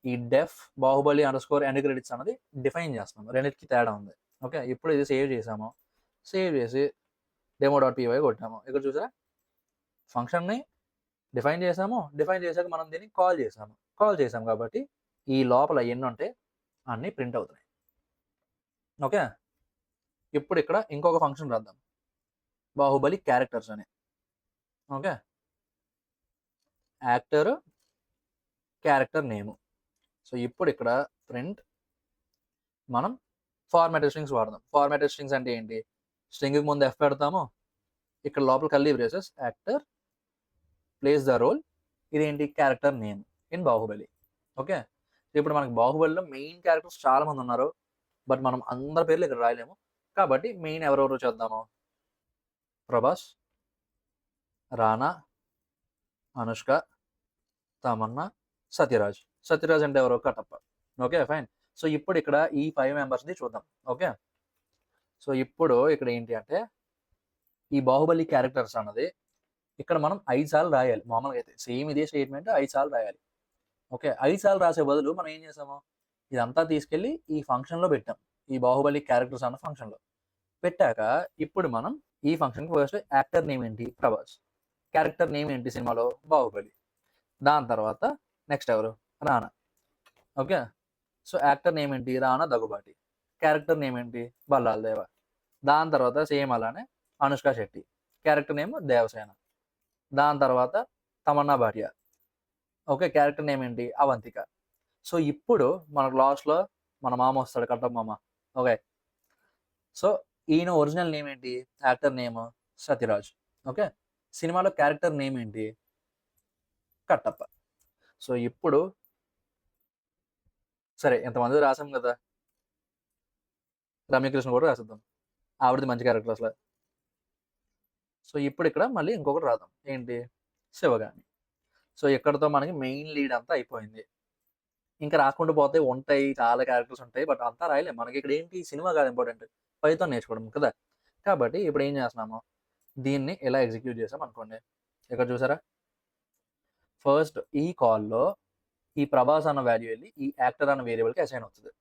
ఈ డెఫ్ బాహుబలి అండర్స్కోర్ ఎండ్ క్రెడిట్స్ అన్నది డిఫైన్ చేస్తున్నాం. రెండింటికి తేడా ఉంది. ఓకే, ఇప్పుడు ఇది సేవ్ చేసాము. సేవ్ చేసి డెమో.py కొట్టాము. ఇక్కడ చూసారా, ఫంక్షన్ని డిఫైన్ చేసాము. డిఫైన్ చేశాక మనం దీన్ని కాల్ చేసాము. కాల్ చేసాం కాబట్టి ఈ లోపల ఎన్ని ఉంటే అన్నీ ప్రింట్ అవుతున్నాయి. ఓకే, ఇప్పుడు ఇక్కడ ఇంకొక ఫంక్షన్ రాద్దాం, బాహుబలి క్యారెక్టర్స్ అని. Okay, actor character name. So ఇప్పుడు ఇక్కడ ప్రింట్ మనం ఫార్మాటెడ్ స్ట్రింగ్స్ వాడదాం. ఫార్మాటెడ్ స్ట్రింగ్స్ అంటే ఏంటి? స్ట్రింగ్కి ముందు ఎఫ్ పెడతాము, ఇక్కడ లోపల curly braces, actor plays the role, ఇదేంటి? Character name in Baahubali. Okay, ఇప్పుడు మనకి బాహుబలిలో మెయిన్ క్యారెక్టర్స్ చాలా మంది ఉన్నారు, బట్ మనం అందరి పేర్లు ఇక్కడ రాయలేము. కాబట్టి మెయిన్ ఎవరెవరు చూద్దాము? ప్రభాస్, రానా, అనుష్క, తమన్నా, సత్యరాజ్. సత్యరాజ్ అంటే ఎవరు? కట్టప్ప. Okay, fine. సో ఇప్పుడు ఇక్కడ ఈ 5 మెంబర్స్ది చూద్దాం. ఓకే, సో ఇప్పుడు ఇక్కడ ఏంటి అంటే ఈ బాహుబలి క్యారెక్టర్స్ అన్నది ఇక్కడ మనం 5 సార్లు రాయాలి. మామూలుగా అయితే సేమ్ ఇదే స్టేట్మెంట్ 5 సార్లు రాయాలి. ఓకే, 5 సార్లు రాసే బదులు మనం ఏం చేసాము? ఇదంతా తీసుకెళ్ళి ఈ ఫంక్షన్లో పెట్టాం, ఈ బాహుబలి క్యారెక్టర్స్ అన్న ఫంక్షన్లో పెట్టాక ఇప్పుడు మనం ఈ ఫంక్షన్కి ఫస్ట్ యాక్టర్ నేమ్ ఏంటి? ప్రభాస్. క్యారెక్టర్ నేమ్ ఏంటి సినిమాలో? బాహుబలి. దాని తర్వాత నెక్స్ట్ ఎవరు? రానా. ఓకే, సో యాక్టర్ నేమ్ ఏంటి? రానా దగ్గుబాటి. క్యారెక్టర్ నేమ్ ఏంటి? బల్లాల్ దేవ. దాని తర్వాత సేమ్ అలానే అనుష్క శెట్టి, క్యారెక్టర్ నేమ్ దేవసేన. దాని తర్వాత Tamannaah Bhatia. Okay, character name ఏంటి? అవంతిక. సో ఇప్పుడు మనకు లాస్ట్లో మన మామ వస్తాడు, కట్టప్ప మామ. ఓకే, సో ఈయన ఒరిజినల్ నేమ్ ఏంటి? Actor name Sathyaraj. ఓకే, సినిమాలో క్యారెక్టర్ నేమ్ ఏంటి? కట్టప్ప. సో ఇప్పుడు సరే, ఎంతమంది రాసాం కదా, రమ్యకృష్ణ కూడా రాసిద్దాం, ఆవిడది మంచి క్యారెక్టర్ అసలు. సో ఇప్పుడు ఇక్కడ మళ్ళీ ఇంకొకటి రాద్దాం, ఏంటి? శివగామి. సో ఇక్కడతో మనకి మెయిన్ లీడ్ అంతా అయిపోయింది. ఇంకా రాకుండా పోతే ఉంటాయి, చాలా క్యారెక్టర్స్ ఉంటాయి, బట్ అంతా రాయలేము. మనకి ఇక్కడ ఏంటి? సినిమా కాదు ఇంపార్టెంట్, పైథాన్ నేర్చుకోవడం కదా. కాబట్టి ఇప్పుడు ఏం చేస్తున్నాము? దీన్ని ఎలా ఎగ్జిక్యూట్ చేసాం అనుకోండి. ఇక్కడ చూసారా, ఫస్ట్ ఈ కాల్లో ఈ ప్రభాస్ అన్న వాల్యూ వెళ్ళి ఈ యాక్టర్ అన్న వేరియబుల్కి అసైన్ అవుతుంది.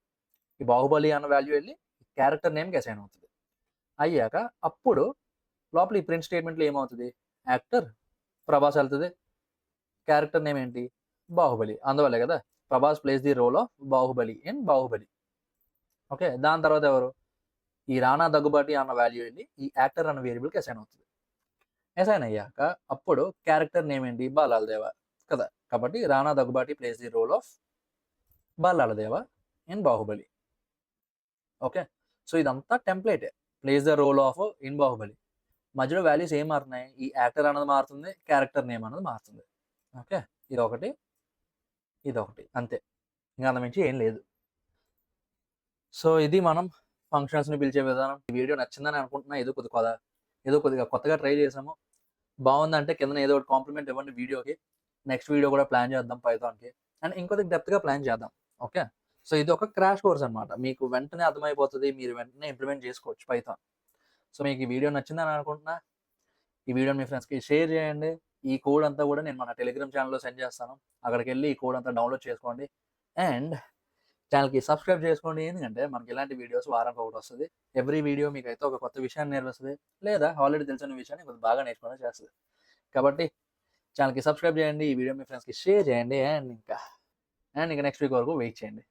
ఈ బాహుబలి అన్న వాల్యూ వెళ్ళి క్యారెక్టర్ నేమ్కి అసైన్ అవుతుంది. అయ్యాక అప్పుడు లోపల ఈ ప్రింట్ స్టేట్మెంట్లో ఏమవుతుంది? యాక్టర్ ప్రభాస్ వెళ్తుంది, క్యారెక్టర్ నేమ్ ఏంటి? బాహుబలి. అందువల్లే కదా Prabhas plays the role of Baahubali in Baahubali. Okay, దాని తర్వాత ఎవరు? ఈ రానా దగ్గుబాటి అన్న వాల్యూ వెళ్ళి ఈ యాక్టర్ అన్న వేరియబుల్కి అసైన్ అవుతుంది. అసైన్ అయ్యాక అప్పుడు క్యారెక్టర్ నేమ్ ఏంటి? బాలాల్ దేవ కదా. కాబట్టి Rana Daggubati plays the role of Bhallala Deva in Baahubali. Okay, so ఇదంతా టెంప్లేటే, plays the role of in Baahubali. మధ్యలో వాల్యూస్ ఏం మారుతున్నాయి? ఈ యాక్టర్ అన్నది మారుతుంది, క్యారెక్టర్ నేమ్ అన్నది మారుతుంది. ఓకే, ఇదొకటి ఇదొకటి అంతే, ఇంకా అంతమించి ఏం లేదు. సో ఇది మనం ఫంక్షన్స్‌ని పిలిచే విధానం. ఈ వీడియో నచ్చిందని అనుకుంటున్నా. ఏదో కొద్దిగా కొత్తగా ట్రై చేసాము. బావుందంటే కిందన ఏదో ఒకటి కాంప్లిమెంట్ ఇవ్వండి వీడియోకి. నెక్స్ట్ వీడియో కూడా ప్లాన్ చేద్దాం పైథాన్‌కి. అండ్ ఇంకొద్దిగా డెప్త్‌గా ప్లాన్ చేద్దాం. ఓకే. సో, ఇది ఒక క్రాష్ కోర్స్ అన్నమాట. మీకు వెంటనే అర్థమైపోతది. మీరు వెంటనే ఇంప్లిమెంట్ చేసుకోవచ్చు పైథాన్. సో, మీకు ఈ వీడియో నచ్చిందని అనుకుంటున్నా. ఈ వీడియోని మీ ఫ్రెండ్స్‌కి షేర్ చేయండి. ఈ కోడ్ అంతా కూడా నేను మన టెలిగ్రామ్ ఛానెల్‌లో సెండ్ చేస్తాను. అక్కడికెళ్ళి ఈ కోడ్ అంతా డౌన్‌లోడ్ చేసుకోండి. అండ్ ఛానెల్‌కి సబ్స్క్రైబ్ చేసుకోండి. ఎందుకంటే మనకి ఇలాంటి వీడియోస్ వారానికి ఒకటొస్తది. ఎవ్రీ వీడియో మీకైతే ఒక కొత్త విషయాన్ని నేర్పిస్తది. లేదా ఆల్రెడీ తెలిసిన విషయాన్ని కొద్దిగా బాగా నేర్చుకునేలా చేస్తది. కాబట్టి ఛానెల్‌కి సబ్స్క్రైబ్ చేయండి. ఈ వీడియో మీ ఫ్రెండ్స్‌కి షేర్ చేయండి. అండ్ ఇంకా నెక్స్ట్ వీక్ వరకు వెయిట్ చేయండి.